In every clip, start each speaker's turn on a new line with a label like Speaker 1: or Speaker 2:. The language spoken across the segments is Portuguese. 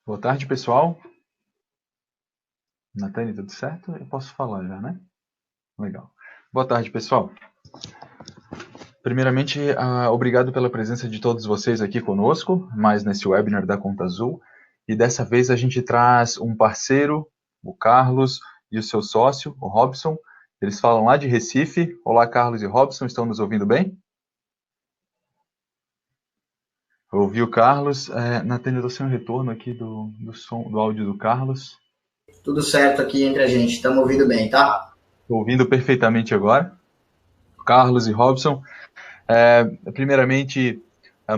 Speaker 1: Boa tarde, pessoal. Natane, tudo certo? Eu posso falar já, né? Legal. Boa tarde, pessoal. Primeiramente, obrigado pela presença de todos vocês aqui conosco, mais nesse webinar da Conta Azul. E dessa vez a gente traz um parceiro, o Carlos, e o seu sócio, o Robson. Eles falam lá de Recife. Olá, Carlos e Robson, estão nos ouvindo bem? Eu ouvi o Carlos. Natane, eu estou sem um retorno aqui do som, do áudio do Carlos.
Speaker 2: Tudo certo aqui entre a gente, estamos ouvindo bem, tá?
Speaker 1: Estou ouvindo perfeitamente agora. Carlos e Robson. Primeiramente,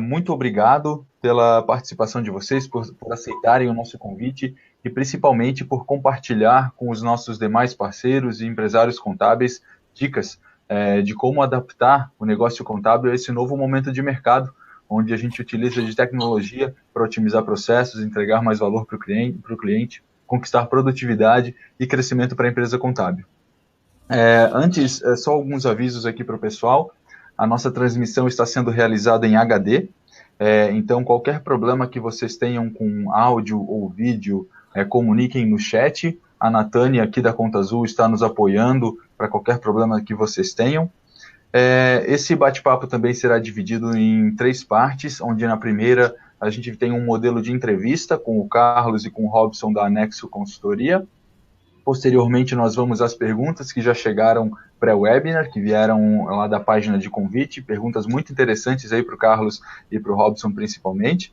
Speaker 1: muito obrigado pela participação de vocês, por aceitarem o nosso convite e principalmente por compartilhar com os nossos demais parceiros e empresários contábeis dicas de como adaptar o negócio contábil a esse novo momento de mercado, onde a gente utiliza de tecnologia para otimizar processos, entregar mais valor para o cliente, conquistar produtividade e crescimento para a empresa contábil. Antes, só alguns avisos aqui para o pessoal. A nossa transmissão está sendo realizada em HD, então qualquer problema que vocês tenham com áudio ou vídeo, comuniquem no chat. A Natane aqui da Conta Azul está nos apoiando para qualquer problema que vocês tenham. Esse bate-papo também será dividido em 3 partes, onde na primeira a gente tem um modelo de entrevista com o Carlos e com o Robson da Anexo Consultoria. Posteriormente, nós vamos às perguntas que já chegaram pré-webinar, que vieram lá da página de convite, perguntas muito interessantes aí para o Carlos e para o Robson principalmente.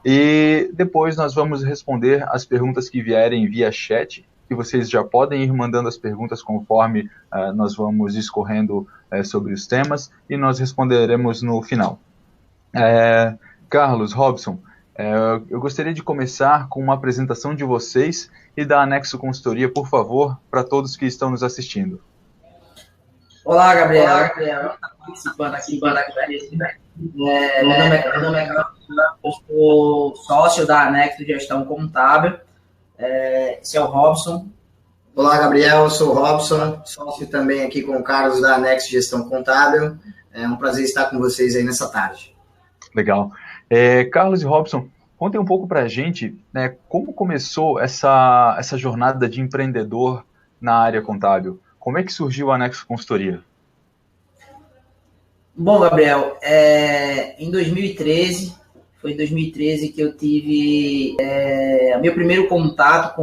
Speaker 1: E depois nós vamos responder as perguntas que vierem via chat, que vocês já podem ir mandando as perguntas conforme nós vamos discorrendo sobre os temas, e nós responderemos no final. Carlos, Robson, eu gostaria de começar com uma apresentação de vocês e da Anexo Consultoria, por favor, para todos que estão nos assistindo.
Speaker 2: Olá, Gabriel. Participando aqui. Meu nome é Carlos, eu sou sócio da Anexo Gestão Contábil. Esse é o Robson. Olá, Gabriel, eu sou o Robson, sócio também aqui com o Carlos da Anexo Gestão Contábil. É um prazer estar com vocês aí nessa tarde.
Speaker 1: Legal. Carlos e Robson, contem um pouco para a gente, né, como começou essa jornada de empreendedor na área contábil. Como é que surgiu a Anexo Consultoria?
Speaker 2: Bom, Gabriel, em 2013, foi em 2013 que eu tive meu primeiro contato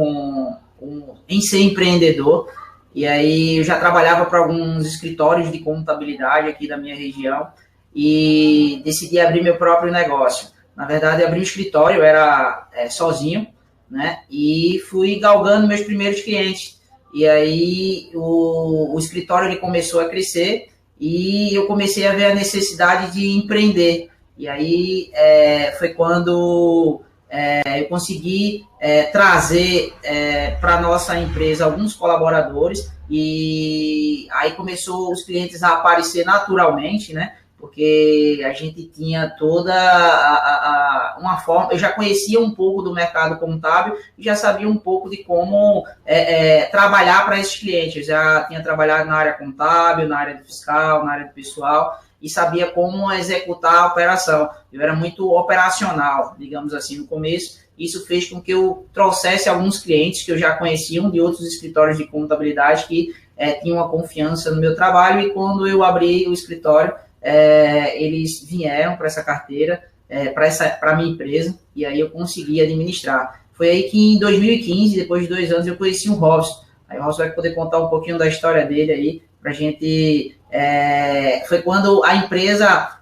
Speaker 2: em ser empreendedor. E aí eu já trabalhava para alguns escritórios de contabilidade aqui da minha região e decidi abrir meu próprio negócio. Na verdade, abri um escritório, eu era sozinho, né? E fui galgando meus primeiros clientes. E aí o escritório ele começou a crescer e eu comecei a ver a necessidade de empreender. E aí foi quando eu consegui trazer para a nossa empresa alguns colaboradores e aí começou os clientes a aparecer naturalmente, né? Porque a gente tinha toda uma forma, eu já conhecia um pouco do mercado contábil e já sabia um pouco de como trabalhar para esses clientes. Eu já tinha trabalhado na área contábil, na área fiscal, na área do pessoal e sabia como executar a operação. Eu era muito operacional, digamos assim, no começo. Isso fez com que eu trouxesse alguns clientes que eu já conhecia de outros escritórios de contabilidade que tinham uma confiança no meu trabalho e quando eu abri o escritório, eles vieram para essa carteira, para a minha empresa, e aí eu consegui administrar. Foi aí que em 2015, depois de 2 anos, eu conheci o Robson. Aí o Robson vai poder contar um pouquinho da história dele aí, para a gente... foi quando a empresa,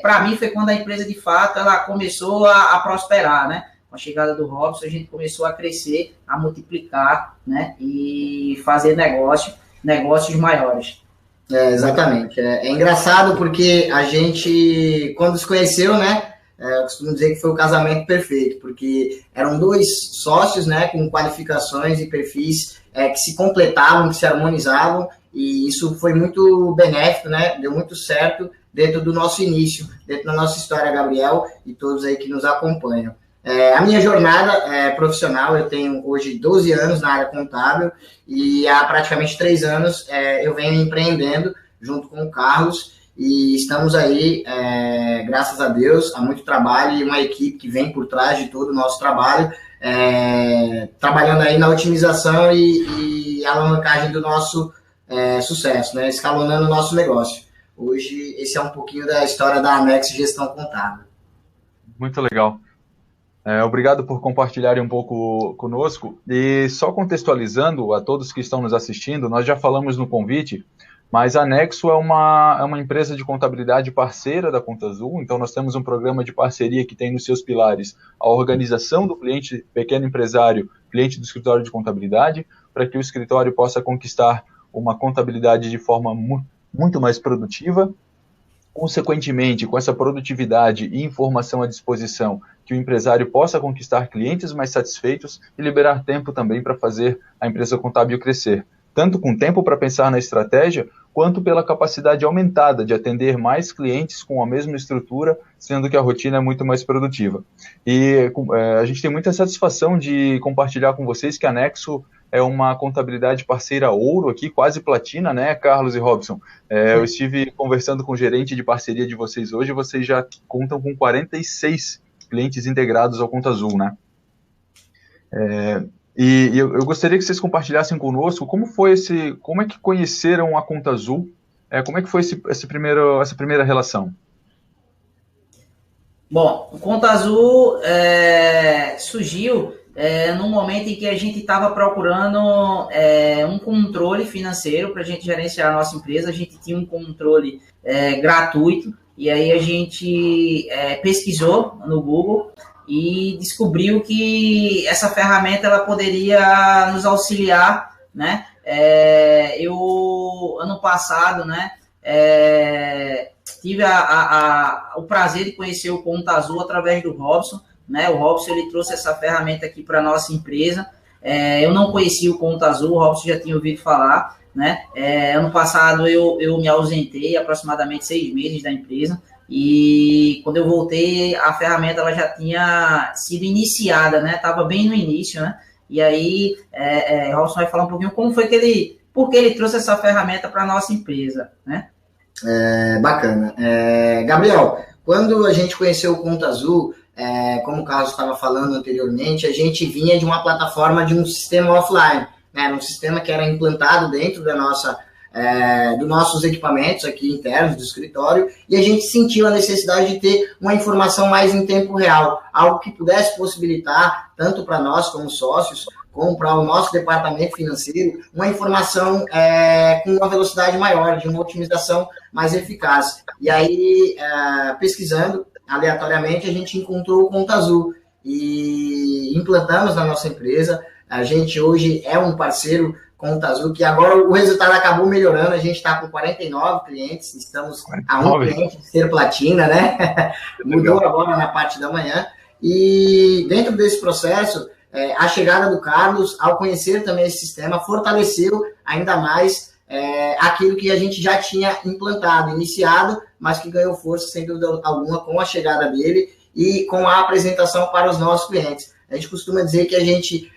Speaker 2: para mim, foi quando a empresa, de fato, ela começou a prosperar, né? Com a chegada do Robson, a gente começou a crescer, a multiplicar, né? E fazer negócios maiores. Exatamente. É engraçado porque a gente, quando se conheceu, né? Eu costumo dizer que foi o casamento perfeito, porque eram 2 sócios, né? Com qualificações e perfis que se completavam, que se harmonizavam, e isso foi muito benéfico, né? Deu muito certo dentro do nosso início, dentro da nossa história, Gabriel, e todos aí que nos acompanham. A minha jornada profissional, eu tenho hoje 12 anos na área contábil e há praticamente 3 anos eu venho empreendendo junto com o Carlos e estamos aí, graças a Deus, há muito trabalho e uma equipe que vem por trás de todo o nosso trabalho, trabalhando aí na otimização e alavancagem do nosso sucesso, né? Escalonando o nosso negócio. Hoje, esse é um pouquinho da história da Anex Gestão Contábil.
Speaker 1: Muito legal. Obrigado por compartilharem um pouco conosco. E só contextualizando a todos que estão nos assistindo, nós já falamos no convite, mas a Nexo é uma empresa de contabilidade parceira da Conta Azul, então nós temos um programa de parceria que tem nos seus pilares a organização do cliente pequeno empresário, cliente do escritório de contabilidade, para que o escritório possa conquistar uma contabilidade de forma muito mais produtiva. Consequentemente, com essa produtividade e informação à disposição, que o empresário possa conquistar clientes mais satisfeitos e liberar tempo também para fazer a empresa contábil crescer, tanto com tempo para pensar na estratégia, quanto pela capacidade aumentada de atender mais clientes com a mesma estrutura, sendo que a rotina é muito mais produtiva. E a gente tem muita satisfação de compartilhar com vocês que a Nexo é uma contabilidade parceira ouro aqui, quase platina, né, Carlos e Robson? Eu estive conversando com o gerente de parceria de vocês hoje, vocês já contam com 46 clientes integrados ao Conta Azul, né? E eu gostaria que vocês compartilhassem conosco como é que conheceram a Conta Azul, como é que foi essa primeira relação?
Speaker 2: Bom, o Conta Azul surgiu num momento em que a gente estava procurando um controle financeiro para a gente gerenciar a nossa empresa. A gente tinha um controle gratuito, e aí a gente pesquisou no Google e descobriu que essa ferramenta ela poderia nos auxiliar, né? Eu, ano passado, né, tive o prazer de conhecer o Conta Azul através do Robson, né? O Robson ele trouxe essa ferramenta aqui para a nossa empresa. Eu não conhecia o Conta Azul, o Robson já tinha ouvido falar, né? Ano passado eu me ausentei aproximadamente 6 meses da empresa, e quando eu voltei, a ferramenta ela já tinha sido iniciada, né? Estava bem no início, né? E aí, o Robson vai falar um pouquinho por que ele trouxe essa ferramenta para a nossa empresa, né?
Speaker 3: Bacana. Gabriel, quando a gente conheceu o Conta Azul, como o Carlos estava falando anteriormente, a gente vinha de uma plataforma de um sistema offline, né? Um sistema que era implantado dentro da dos nossos equipamentos aqui internos do escritório, e a gente sentiu a necessidade de ter uma informação mais em tempo real, algo que pudesse possibilitar, tanto para nós como sócios, como para o nosso departamento financeiro, uma informação com uma velocidade maior, de uma otimização mais eficaz. E aí, pesquisando aleatoriamente, a gente encontrou o Conta Azul e implantamos na nossa empresa. A gente hoje é um parceiro Conta Azul, que agora o resultado acabou melhorando, a gente está com 49 clientes, estamos 49. A um cliente de ser platina, né? Mudou agora na parte da manhã. E dentro desse processo, a chegada do Carlos, ao conhecer também esse sistema, fortaleceu ainda mais aquilo que a gente já tinha implantado, iniciado, mas que ganhou força, sem dúvida alguma, com a chegada dele e com a apresentação para os nossos clientes. A gente costuma dizer que a gente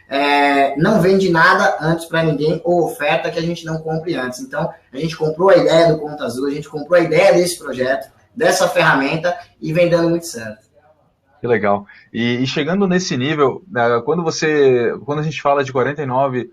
Speaker 3: não vende nada antes para ninguém, ou oferta que a gente não compre antes. Então, a gente comprou a ideia do Conta Azul, a gente comprou a ideia desse projeto, dessa ferramenta, e vem dando muito certo.
Speaker 1: Que legal. E chegando nesse nível, quando a gente fala de 49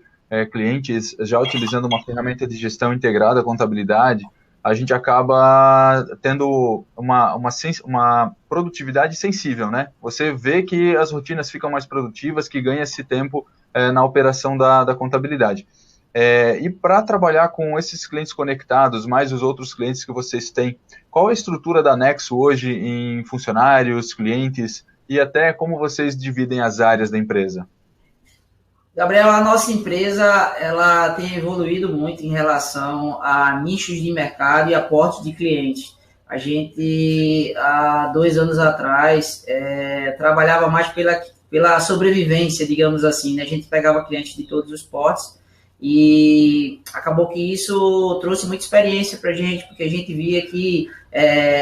Speaker 1: clientes já utilizando uma ferramenta de gestão integrada à contabilidade, a gente acaba tendo uma produtividade sensível, né? Você vê que as rotinas ficam mais produtivas, que ganha esse tempo na operação da contabilidade. E para trabalhar com esses clientes conectados, mais os outros clientes que vocês têm, qual a estrutura da Nexo hoje em funcionários, clientes, e até como vocês dividem as áreas da empresa?
Speaker 2: Gabriel, a nossa empresa ela tem evoluído muito em relação a nichos de mercado e aporte de clientes. A gente, há 2 anos atrás, trabalhava mais pela sobrevivência, digamos assim, né? A gente pegava clientes de todos os portes E acabou que isso trouxe muita experiência para a gente, porque a gente via que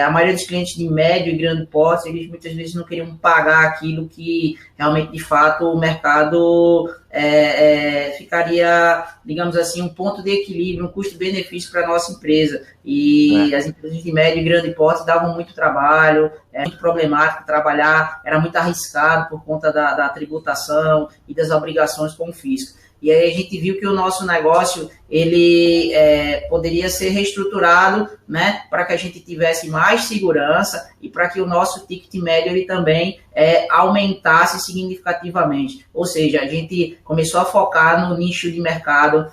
Speaker 2: a maioria dos clientes de médio e grande porte, eles muitas vezes não queriam pagar aquilo que realmente, de fato, o mercado ficaria, digamos assim, um ponto de equilíbrio, um custo-benefício para a nossa empresa. E as empresas de médio e grande porte davam muito trabalho, muito problemático trabalhar, era muito arriscado por conta da tributação e das obrigações com o fisco. E aí a gente viu que o nosso negócio ele poderia ser reestruturado, né, para que a gente tivesse mais segurança e para que o nosso ticket médio ele também aumentasse significativamente. Ou seja, a gente começou a focar no nicho de mercado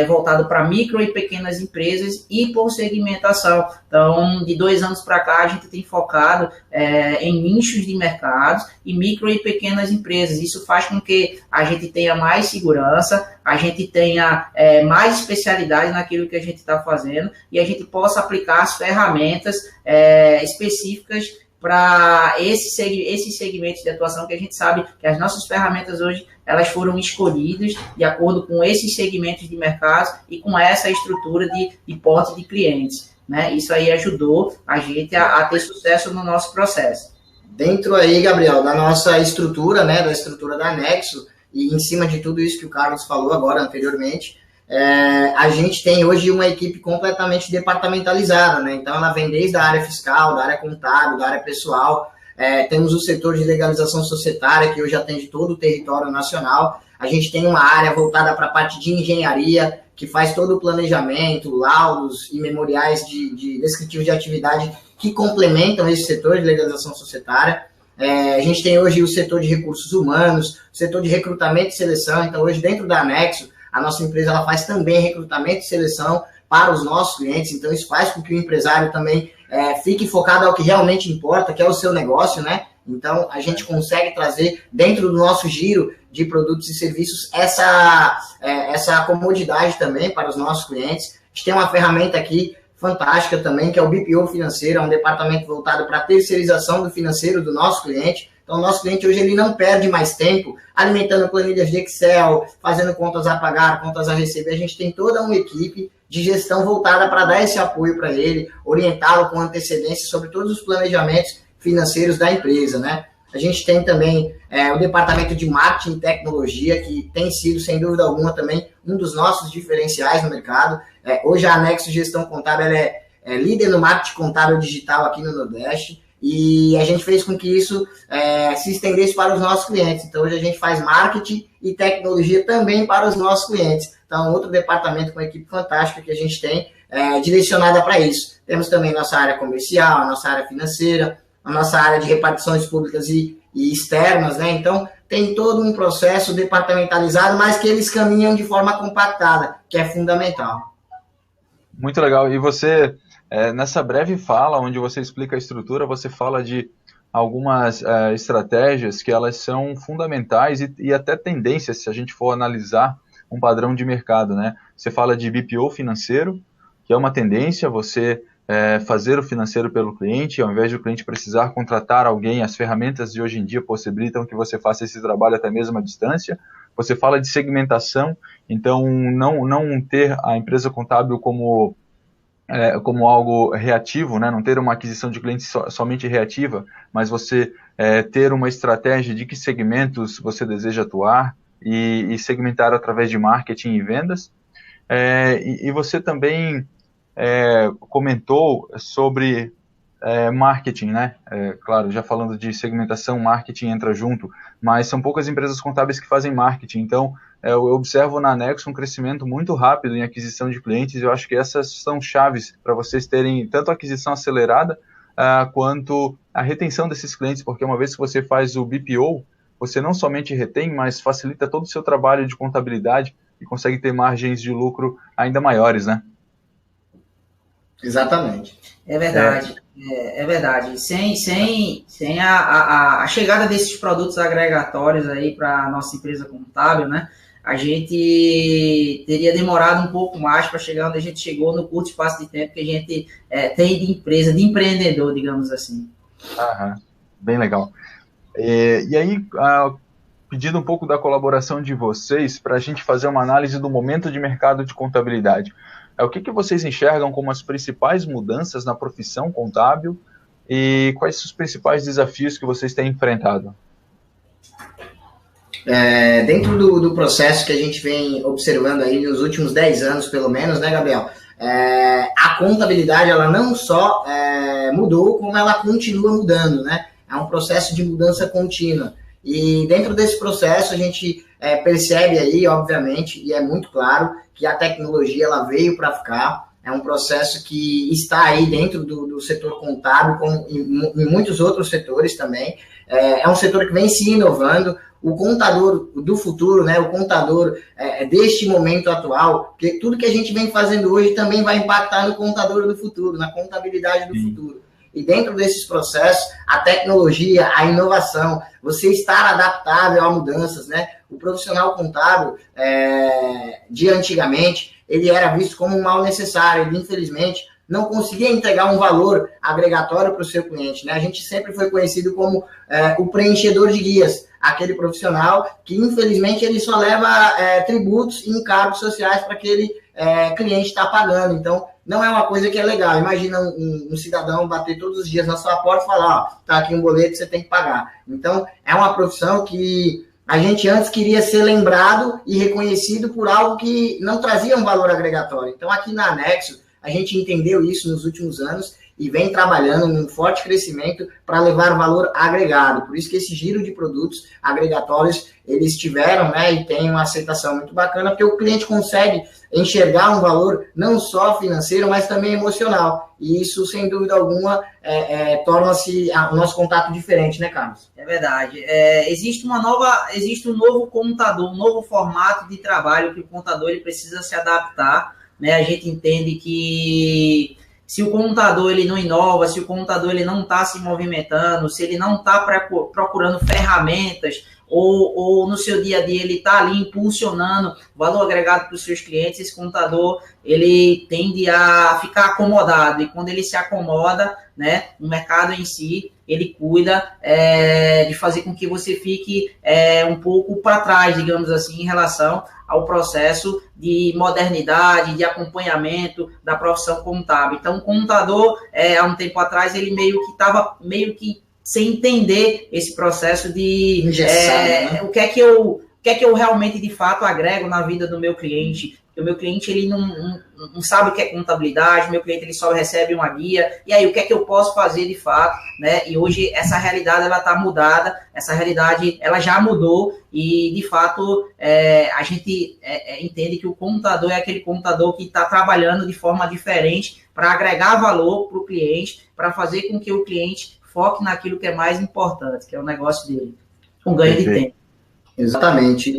Speaker 2: voltado para micro e pequenas empresas e por segmentação. Então, de 2 anos para cá, a gente tem focado em nichos de mercados e micro e pequenas empresas. Isso faz com que a gente tenha mais segurança, a gente tenha mais especialidade naquilo que a gente está fazendo e a gente possa aplicar as ferramentas específicas para esses segmentos de atuação que a gente sabe que as nossas ferramentas hoje elas foram escolhidas de acordo com esses segmentos de mercado e com essa estrutura de porte de clientes, né? Isso aí ajudou a gente a ter sucesso no nosso processo.
Speaker 3: Dentro aí, Gabriel, da nossa estrutura, né, da estrutura da Nexo, e em cima de tudo isso que o Carlos falou agora anteriormente, a gente tem hoje uma equipe completamente departamentalizada, né? Então ela vem desde a área fiscal, da área contábil, da área pessoal. Temos o setor de legalização societária, que hoje atende todo o território nacional. A gente tem uma área voltada para a parte de engenharia, que faz todo o planejamento, laudos e memoriais de descritivos de atividade que complementam esse setor de legalização societária. A gente tem hoje o setor de recursos humanos, o setor de recrutamento e seleção. Então, hoje, dentro da Nexo, a nossa empresa ela faz também recrutamento e seleção para os nossos clientes. Então, isso faz com que o empresário também fique focado ao que realmente importa, que é o seu negócio, né? Então, a gente consegue trazer dentro do nosso giro de produtos e serviços essa comodidade também para os nossos clientes. A gente tem uma ferramenta aqui fantástica também, que é o BPO financeiro, é um departamento voltado para a terceirização do financeiro do nosso cliente. Então, o nosso cliente hoje ele não perde mais tempo alimentando planilhas de Excel, fazendo contas a pagar, contas a receber. A gente tem toda uma equipe de gestão voltada para dar esse apoio para ele, orientá-lo com antecedência sobre todos os planejamentos financeiros da empresa, né? A gente tem também o departamento de marketing e tecnologia, que tem sido, sem dúvida alguma, também um dos nossos diferenciais no mercado. Hoje a Nexo Gestão Contábil é líder no marketing contábil digital aqui no Nordeste, e a gente fez com que isso se estendesse para os nossos clientes. Então, hoje a gente faz marketing e tecnologia também para os nossos clientes. Então, outro departamento com uma equipe fantástica que a gente tem direcionada para isso. Temos também nossa área comercial, a nossa área financeira, a nossa área de repartições públicas e externas, né? Então, tem todo um processo departamentalizado, mas que eles caminham de forma compactada, que é fundamental.
Speaker 1: Muito legal. E você, nessa breve fala, onde você explica a estrutura, você fala de algumas estratégias que elas são fundamentais e até tendências, se a gente for analisar um padrão de mercado, né? Você fala de BPO financeiro, que é uma tendência, você fazer o financeiro pelo cliente, ao invés de o cliente precisar contratar alguém, as ferramentas de hoje em dia possibilitam que você faça esse trabalho até mesmo à distância. Você fala de segmentação, então não ter a empresa contábil como algo reativo, né? Não ter uma aquisição de clientes somente reativa, mas você ter uma estratégia de que segmentos você deseja atuar e segmentar através de marketing e vendas. E você também comentou sobre marketing, né? Claro, já falando de segmentação, marketing entra junto, mas são poucas empresas contábeis que fazem marketing. Então, eu observo na Nexo um crescimento muito rápido em aquisição de clientes. Eu acho que essas são chaves para vocês terem tanto a aquisição acelerada quanto a retenção desses clientes, porque uma vez que você faz o BPO, você não somente retém, mas facilita todo o seu trabalho de contabilidade e consegue ter margens de lucro ainda maiores, né?
Speaker 3: Exatamente.
Speaker 2: É verdade, é verdade. Sem a chegada desses produtos agregatórios aí para a nossa empresa contábil, né? A gente teria demorado um pouco mais para chegar onde a gente chegou no curto espaço de tempo que a gente tem de empresa, de empreendedor, digamos assim.
Speaker 1: Bem legal. E aí, pedindo um pouco da colaboração de vocês para a gente fazer uma análise do momento de mercado de contabilidade. O que vocês enxergam como as principais mudanças na profissão contábil e quais os principais desafios que vocês têm enfrentado?
Speaker 3: Dentro do processo que a gente vem observando aí nos últimos 10 anos, pelo menos, né, Gabriel? A contabilidade, ela não só mudou, como ela continua mudando, né? É um processo de mudança contínua. E dentro desse processo, a gente percebe aí, obviamente, e é muito claro, que a tecnologia ela veio para ficar. É um processo que está aí dentro do setor contábil, como em muitos outros setores também. É um setor que vem se inovando. O contador do futuro, né, o contador deste momento atual, porque tudo que a gente vem fazendo hoje também vai impactar no contador do futuro, na contabilidade do futuro. E dentro desses processos, a tecnologia, a inovação, você estar adaptável a mudanças, né? O profissional contábil, de antigamente, ele era visto como um mal necessário, ele infelizmente não conseguia entregar um valor agregatório para o seu cliente, né? A gente sempre foi conhecido como o preenchedor de guias, aquele profissional que, infelizmente, ele só leva tributos e encargos sociais para aquele cliente está pagando. Então, não é uma coisa que é legal. Imagina um cidadão bater todos os dias na sua porta e falar, ó, tá aqui um boleto, você tem que pagar. Então, é uma profissão que a gente antes queria ser lembrado e reconhecido por algo que não trazia um valor agregatório. Então, aqui na Anexo, a gente entendeu isso nos últimos anos e vem trabalhando num forte crescimento para levar valor agregado. Por isso que esse giro de produtos agregatórios, eles tiveram, né, e tem uma aceitação muito bacana, porque o cliente consegue enxergar um valor não só financeiro, mas também emocional. E isso, sem dúvida alguma, torna-se o nosso contato diferente, né, Carlos?
Speaker 2: É verdade. Existe um novo contador, um novo formato de trabalho que o contador ele precisa se adaptar, né? A gente entende que se o contador ele não inova, se o contador ele não está se movimentando, se ele não está procurando ferramentas, ou no seu dia a dia ele está ali impulsionando valor agregado para os seus clientes, esse contador ele tende a ficar acomodado, e quando ele se acomoda, né, o mercado em si, ele cuida de fazer com que você fique um pouco para trás, digamos assim, em relação ao processo de modernidade, de acompanhamento da profissão contábil. Então, o contador, há um tempo atrás, ele estava meio que sem entender esse processo de
Speaker 3: né?
Speaker 2: o que é que eu realmente, de fato, agrego na vida do meu cliente. O meu cliente ele não sabe o que é contabilidade, o meu cliente ele só recebe uma guia, e aí o que é que eu posso fazer de fato, né? E hoje essa realidade ela está mudada, essa realidade ela já mudou, e de fato a gente entende que o contador é aquele contador que está trabalhando de forma diferente para agregar valor para o cliente, para fazer com que o cliente foque naquilo que é mais importante, que é o negócio dele, um ganho de tempo.
Speaker 3: Exatamente.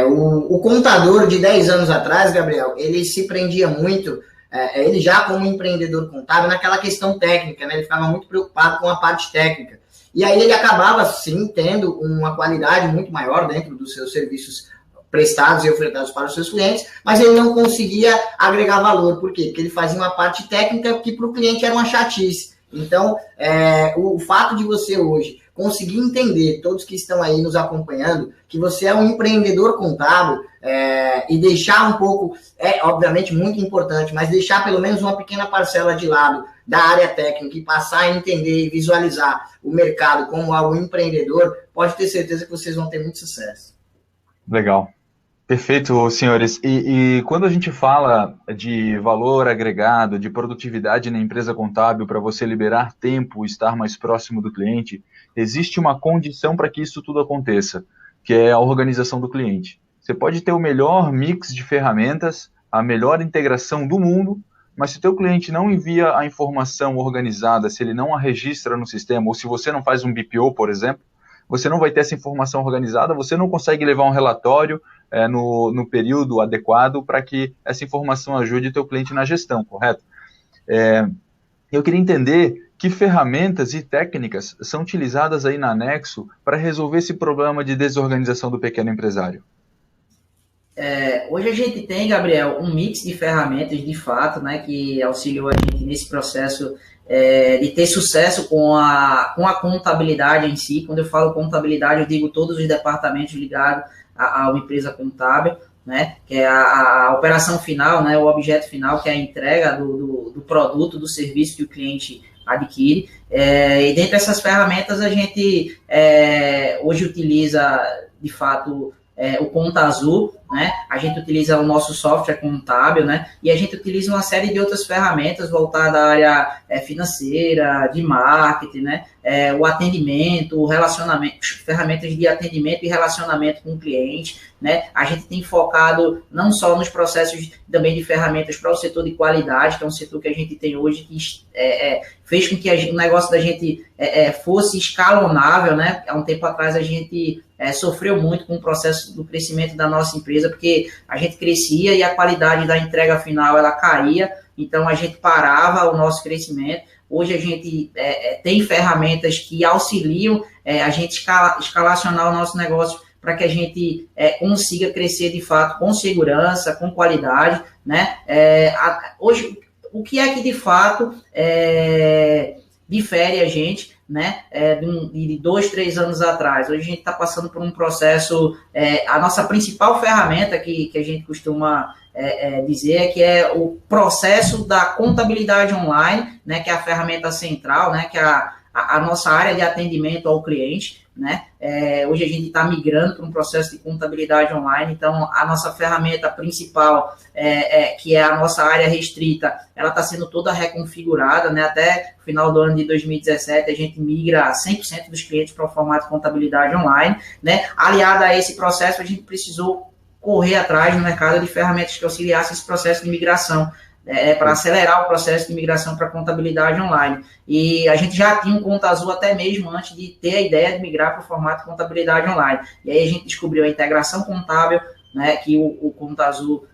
Speaker 3: O contador de 10 anos atrás, Gabriel, ele se prendia muito, ele já como empreendedor contábil, naquela questão técnica, né? Ele ficava muito preocupado com a parte técnica. E aí ele acabava, sim, tendo uma qualidade muito maior dentro dos seus serviços prestados e ofertados para os seus clientes, mas ele não conseguia agregar valor. Por quê? Porque ele fazia uma parte técnica que para o cliente era uma chatice. Então, o fato de você hoje conseguir entender, todos que estão aí nos acompanhando, que você é um empreendedor contábil, e deixar um pouco, obviamente muito importante, mas deixar pelo menos uma pequena parcela de lado da área técnica e passar a entender e visualizar o mercado como algo empreendedor, pode ter certeza que vocês vão ter muito sucesso.
Speaker 1: Legal. Perfeito, senhores. E quando a gente fala de valor agregado, de produtividade na empresa contábil para você liberar tempo, estar mais próximo do cliente, existe uma condição para que isso tudo aconteça, que é a organização do cliente. Você pode ter o melhor mix de ferramentas, a melhor integração do mundo, mas se o teu cliente não envia a informação organizada, se ele não a registra no sistema, ou se você não faz um BPO, por exemplo, você não vai ter essa informação organizada, você não consegue levar um relatório no período adequado para que essa informação ajude o teu cliente na gestão, correto? Eu queria entender que ferramentas e técnicas são utilizadas aí na Anexo para resolver esse problema de desorganização do pequeno empresário.
Speaker 2: Hoje a gente tem, Gabriel, um mix de ferramentas, de fato, né, que auxiliou a gente nesse processo de ter sucesso com a contabilidade em si. Quando eu falo contabilidade, eu digo todos os departamentos ligados a uma empresa contábil, né, que é a operação final, né, o objeto final, que é a entrega do produto, do serviço que o cliente adquire. E dentre essas ferramentas, a gente hoje utiliza, de fato, o Conta Azul, né? A gente utiliza o nosso software contábil, né? E a gente utiliza uma série de outras ferramentas voltadas à área financeira, de marketing, né? O atendimento, o relacionamento, ferramentas de atendimento e relacionamento com o cliente, né? A gente tem focado não só nos processos também de ferramentas para o setor de qualidade, que é um setor que a gente tem hoje, que fez com que o negócio da gente fosse escalonável, né? Há um tempo atrás a gente sofreu muito com o processo do crescimento da nossa empresa, porque a gente crescia e a qualidade da entrega final ela caía, então a gente parava o nosso crescimento. Hoje a gente tem ferramentas que auxiliam a gente escalacionar o nosso negócio para que a gente consiga crescer de fato com segurança, com qualidade, né? Hoje, o que é que de fato difere a gente, né, de 2, 3 anos atrás? Hoje a gente está passando por um processo, a nossa principal ferramenta que a gente costuma dizer que é o processo da contabilidade online, né, que é a ferramenta central, né, que é a nossa área de atendimento ao cliente, né? Hoje a gente está migrando para um processo de contabilidade online, então a nossa ferramenta principal, que é a nossa área restrita, ela está sendo toda reconfigurada, né? Até o final do ano de 2017 a gente migra 100% dos clientes para o formato de contabilidade online, né? Aliado a esse processo, a gente precisou correr atrás no mercado de ferramentas que auxiliassem esse processo de migração, para acelerar o processo de migração para a contabilidade online. E a gente já tinha um Conta Azul até mesmo antes de ter a ideia de migrar para o formato de contabilidade online. E aí a gente descobriu a integração contábil, né, que o Conta Azul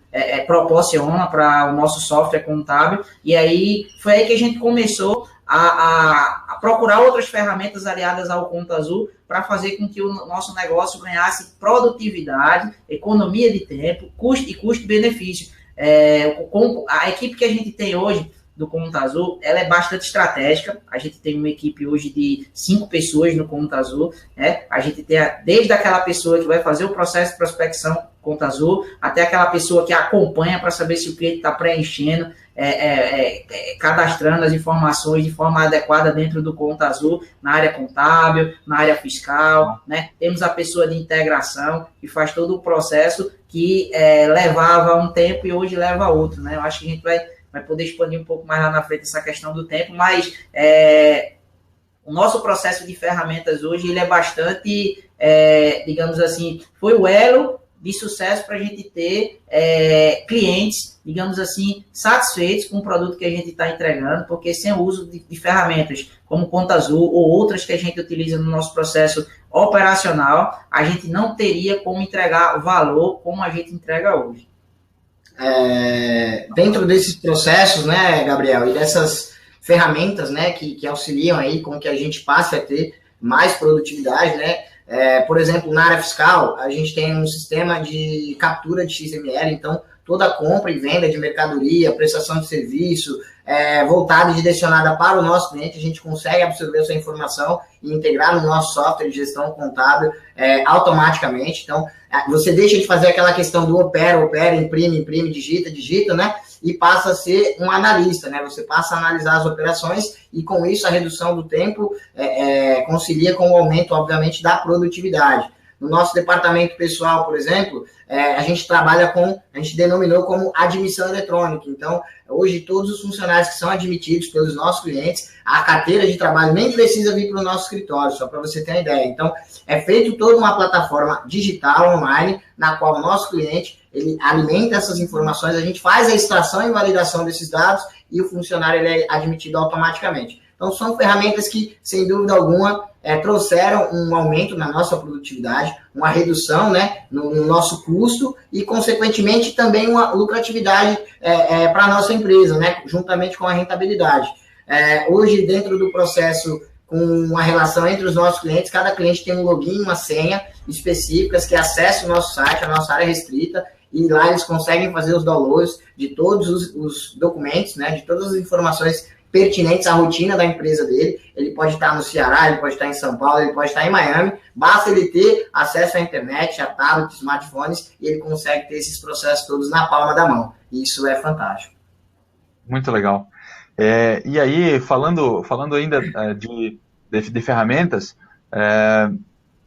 Speaker 2: proporciona para o nosso software contábil. E aí foi aí que a gente começou a procurar outras ferramentas aliadas ao Conta Azul para fazer com que o nosso negócio ganhasse produtividade, economia de tempo, custo e custo-benefício. A equipe que a gente tem hoje do Conta Azul, ela é bastante estratégica. A gente tem uma equipe hoje de 5 pessoas no Conta Azul, né? A gente tem desde aquela pessoa que vai fazer o processo de prospecção Conta Azul, até aquela pessoa que acompanha para saber se o cliente está preenchendo, cadastrando as informações de forma adequada dentro do Conta Azul, na área contábil, na área fiscal, né? Temos a pessoa de integração, que faz todo o processo que levava um tempo e hoje leva outro, né? Eu acho que a gente vai poder expandir um pouco mais lá na frente essa questão do tempo, mas o nosso processo de ferramentas hoje, ele é bastante, digamos assim, foi o elo de sucesso para a gente ter clientes, digamos assim, satisfeitos com o produto que a gente está entregando, porque sem o uso de ferramentas como Conta Azul ou outras que a gente utiliza no nosso processo operacional, a gente não teria como entregar valor como a gente entrega hoje.
Speaker 3: Dentro desses processos, né, Gabriel, e dessas ferramentas, né, que auxiliam aí com que a gente passe a ter mais produtividade, né? Por exemplo, na área fiscal, a gente tem um sistema de captura de XML, então toda compra e venda de mercadoria, prestação de serviço, voltada e direcionada para o nosso cliente, a gente consegue absorver essa informação e integrar no nosso software de gestão contábil automaticamente. Então, você deixa de fazer aquela questão do opera, imprime, digita, né? E passa a ser um analista, né? Você passa a analisar as operações e, com isso, a redução do tempo concilia com o aumento, obviamente, da produtividade. No nosso departamento pessoal, por exemplo, a gente trabalha a gente denominou como admissão eletrônica. Então, hoje, todos os funcionários que são admitidos pelos nossos clientes, a carteira de trabalho nem precisa vir para o nosso escritório, só para você ter uma ideia. Então, é feito toda uma plataforma digital, online, na qual o nosso cliente, ele alimenta essas informações, a gente faz a extração e validação desses dados e o funcionário ele é admitido automaticamente. Então, são ferramentas que, sem dúvida alguma, trouxeram um aumento na nossa produtividade, uma redução, né, no nosso custo e, consequentemente, também uma lucratividade para a nossa empresa, né, juntamente com a rentabilidade. Hoje, dentro do processo, com uma relação entre os nossos clientes, cada cliente tem um login, uma senha específicas que acessa o nosso site, a nossa área restrita, e lá eles conseguem fazer os downloads de todos os documentos, né, de todas as informações pertinentes à rotina da empresa dele. Ele pode estar no Ceará, ele pode estar em São Paulo, ele pode estar em Miami, basta ele ter acesso à internet, a tablet, smartphones, e ele consegue ter esses processos todos na palma da mão. E isso é fantástico.
Speaker 1: Muito legal. E aí, falando ainda de ferramentas,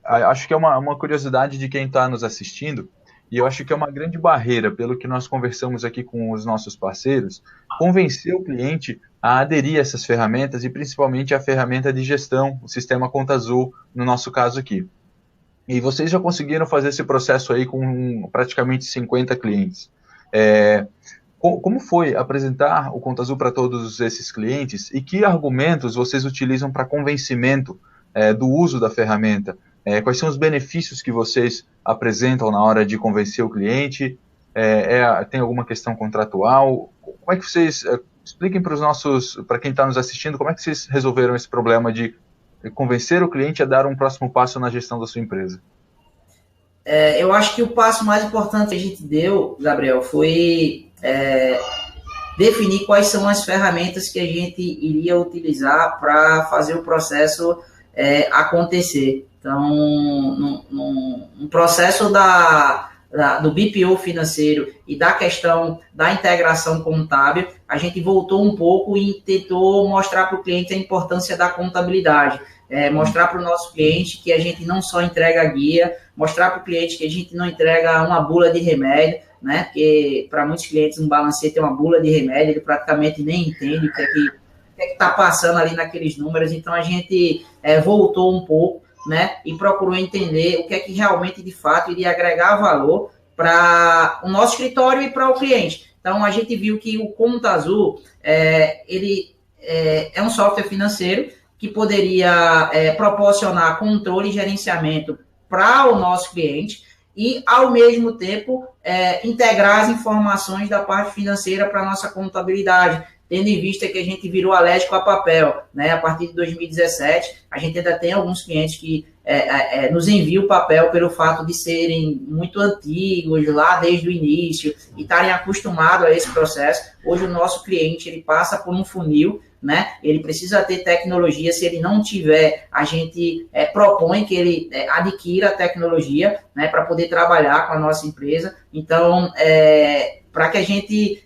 Speaker 1: acho que é uma curiosidade de quem está nos assistindo, e eu acho que é uma grande barreira, pelo que nós conversamos aqui com os nossos parceiros, convencer o cliente a aderir a essas ferramentas, e principalmente a ferramenta de gestão, o sistema Conta Azul, no nosso caso aqui. E vocês já conseguiram fazer esse processo aí com praticamente 50 clientes. Como foi apresentar o Conta Azul para todos esses clientes, e que argumentos vocês utilizam para convencimento do uso da ferramenta? Quais são os benefícios que vocês apresentam na hora de convencer o cliente? Tem alguma questão contratual? Como é que vocês... expliquem para quem está nos assistindo, como é que vocês resolveram esse problema de convencer o cliente a dar um próximo passo na gestão da sua empresa?
Speaker 2: Eu acho que o passo mais importante que a gente deu, Gabriel, foi definir quais são as ferramentas que a gente iria utilizar para fazer o processo acontecer. Então, no processo do BPO financeiro e da questão da integração contábil, a gente voltou um pouco e tentou mostrar para o cliente a importância da contabilidade, mostrar para o nosso cliente que a gente não só entrega guia, mostrar para o cliente que a gente não entrega uma bula de remédio, né? Porque para muitos clientes um balancete é uma bula de remédio, ele praticamente nem entende o que está passando ali naqueles números. Então a gente voltou um pouco, né, e procurou entender o que é que realmente, de fato, iria agregar valor para o nosso escritório e para o cliente. Então, a gente viu que o Conta Azul, ele é um software financeiro que poderia proporcionar controle e gerenciamento para o nosso cliente e, ao mesmo tempo, integrar as informações da parte financeira para a nossa contabilidade, tendo em vista que a gente virou alérgico a papel, né? A partir de 2017, a gente ainda tem alguns clientes que nos enviam papel pelo fato de serem muito antigos, lá desde o início, e estarem acostumados a esse processo. Hoje o nosso cliente, ele passa por um funil, né? Ele precisa ter tecnologia. Se ele não tiver, a gente propõe que ele adquira a tecnologia, né, para poder trabalhar com a nossa empresa. Então, para que a gente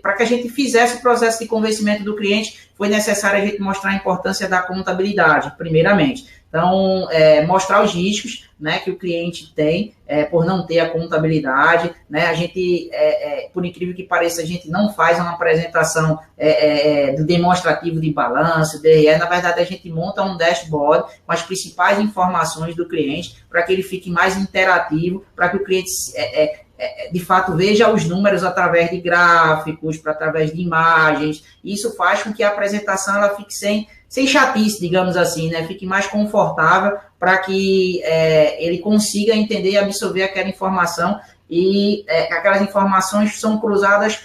Speaker 2: para que a gente fizesse o processo de convencimento do cliente, foi necessário a gente mostrar a importância da contabilidade, primeiramente. Então, mostrar os riscos, né, que o cliente tem por não ter a contabilidade, né? A gente, por incrível que pareça, a gente não faz uma apresentação do demonstrativo de balanço, DRE. Na verdade, a gente monta um dashboard com as principais informações do cliente para que ele fique mais interativo, para que o cliente de fato veja os números através de gráficos, através de imagens. Isso faz com que a apresentação ela fique sem chatice, digamos assim, né? Fique mais confortável para que ele consiga entender e absorver aquela informação, e aquelas informações são cruzadas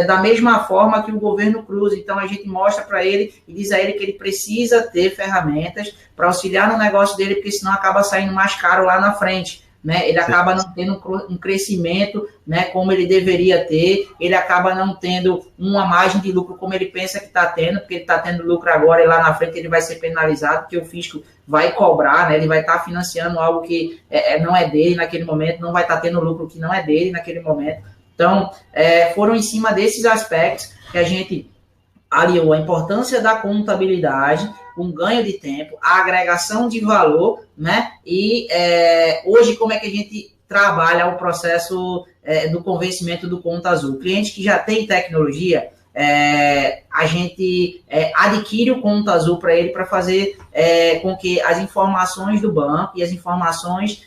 Speaker 2: da mesma forma que o governo cruza. Então a gente mostra para ele e diz a ele que ele precisa ter ferramentas para auxiliar no negócio dele, porque senão acaba saindo mais caro lá na frente, né? Ele acaba não tendo um crescimento, né, como ele deveria ter, ele acaba não tendo uma margem de lucro como ele pensa que está tendo, porque ele está tendo lucro agora e lá na frente ele vai ser penalizado, porque o fisco vai cobrar, né? Ele vai estar financiando algo que não é dele naquele momento, não vai estar tendo lucro que não é dele naquele momento. Então, foram em cima desses aspectos que a gente aliou a importância da contabilidade, um ganho de tempo, a agregação de valor, né? E hoje, como é que a gente trabalha o processo do convencimento do Conta Azul? Cliente que já tem tecnologia, a gente adquire o Conta Azul para ele, para fazer com que as informações do banco e as informações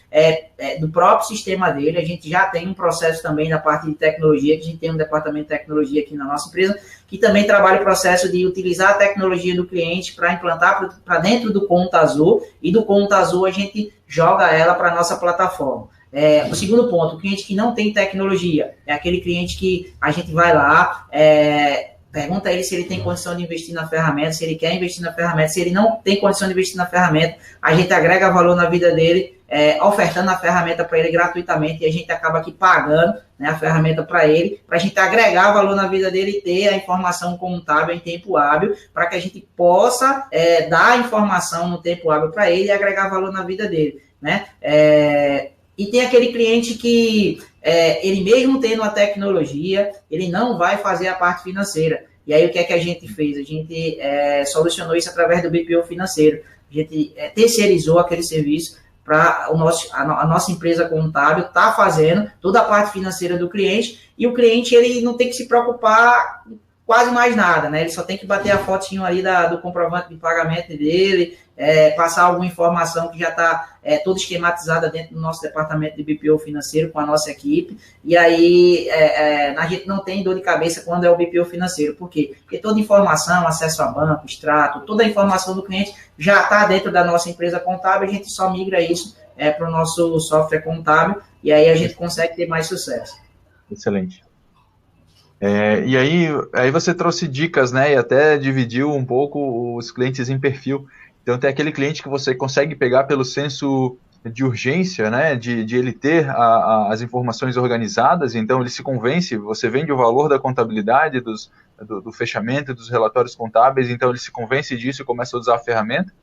Speaker 2: do próprio sistema dele, a gente já tem um processo também da parte de tecnologia, que a gente tem um departamento de tecnologia aqui na nossa empresa, que também trabalha o processo de utilizar a tecnologia do cliente para implantar para dentro do Conta Azul, e do Conta Azul a gente joga ela para a nossa plataforma. O segundo ponto, o cliente que não tem tecnologia, é aquele cliente que a gente vai lá, pergunta a ele se ele tem condição de investir na ferramenta, se ele quer investir na ferramenta, se ele não tem condição de investir na ferramenta, a gente agrega valor na vida dele, ofertando a ferramenta para ele gratuitamente, e a gente acaba aqui pagando, né, a ferramenta para ele, para a gente agregar valor na vida dele e ter a informação contábil em tempo hábil, para que a gente possa dar a informação no tempo hábil para ele e agregar valor na vida dele, né? E tem aquele cliente que ele mesmo tendo a tecnologia, ele não vai fazer a parte financeira. E aí o que é que a gente fez? A gente solucionou isso através do BPO financeiro. A gente terceirizou aquele serviço para a nossa empresa contábil tá fazendo toda a parte financeira do cliente, e o cliente ele não tem que se preocupar quase mais nada, né? Ele só tem que bater a fotinho ali do comprovante de pagamento dele, passar alguma informação que já está toda esquematizada dentro do nosso departamento de BPO financeiro com a nossa equipe, e aí a gente não tem dor de cabeça quando é o BPO financeiro. Por quê? Porque toda informação, acesso a banco, extrato, toda a informação do cliente já está dentro da nossa empresa contábil, a gente só migra isso para o nosso software contábil, e aí a gente consegue ter mais sucesso.
Speaker 1: Excelente. E aí você trouxe dicas, né, e até dividiu um pouco os clientes em perfil. Então tem aquele cliente que você consegue pegar pelo senso de urgência, né, de ele ter as informações organizadas, então ele se convence, você vende o valor da contabilidade, do fechamento, dos relatórios contábeis, então ele se convence disso e começa a usar a ferramenta.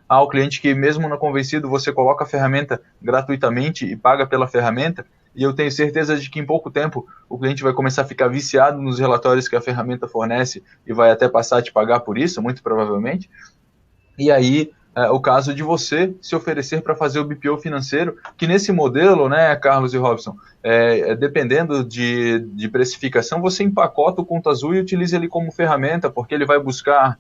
Speaker 1: Há o cliente que, mesmo não convencido, você coloca a ferramenta gratuitamente e paga pela ferramenta, e eu tenho certeza de que em pouco tempo o cliente vai começar a ficar viciado nos relatórios que a ferramenta fornece e vai até passar a te pagar por isso, muito provavelmente. E aí, o caso de você se oferecer para fazer o BPO financeiro, que nesse modelo, né, Carlos e Robson, dependendo de precificação, você empacota o Conta Azul e utiliza ele como ferramenta, porque ele vai buscar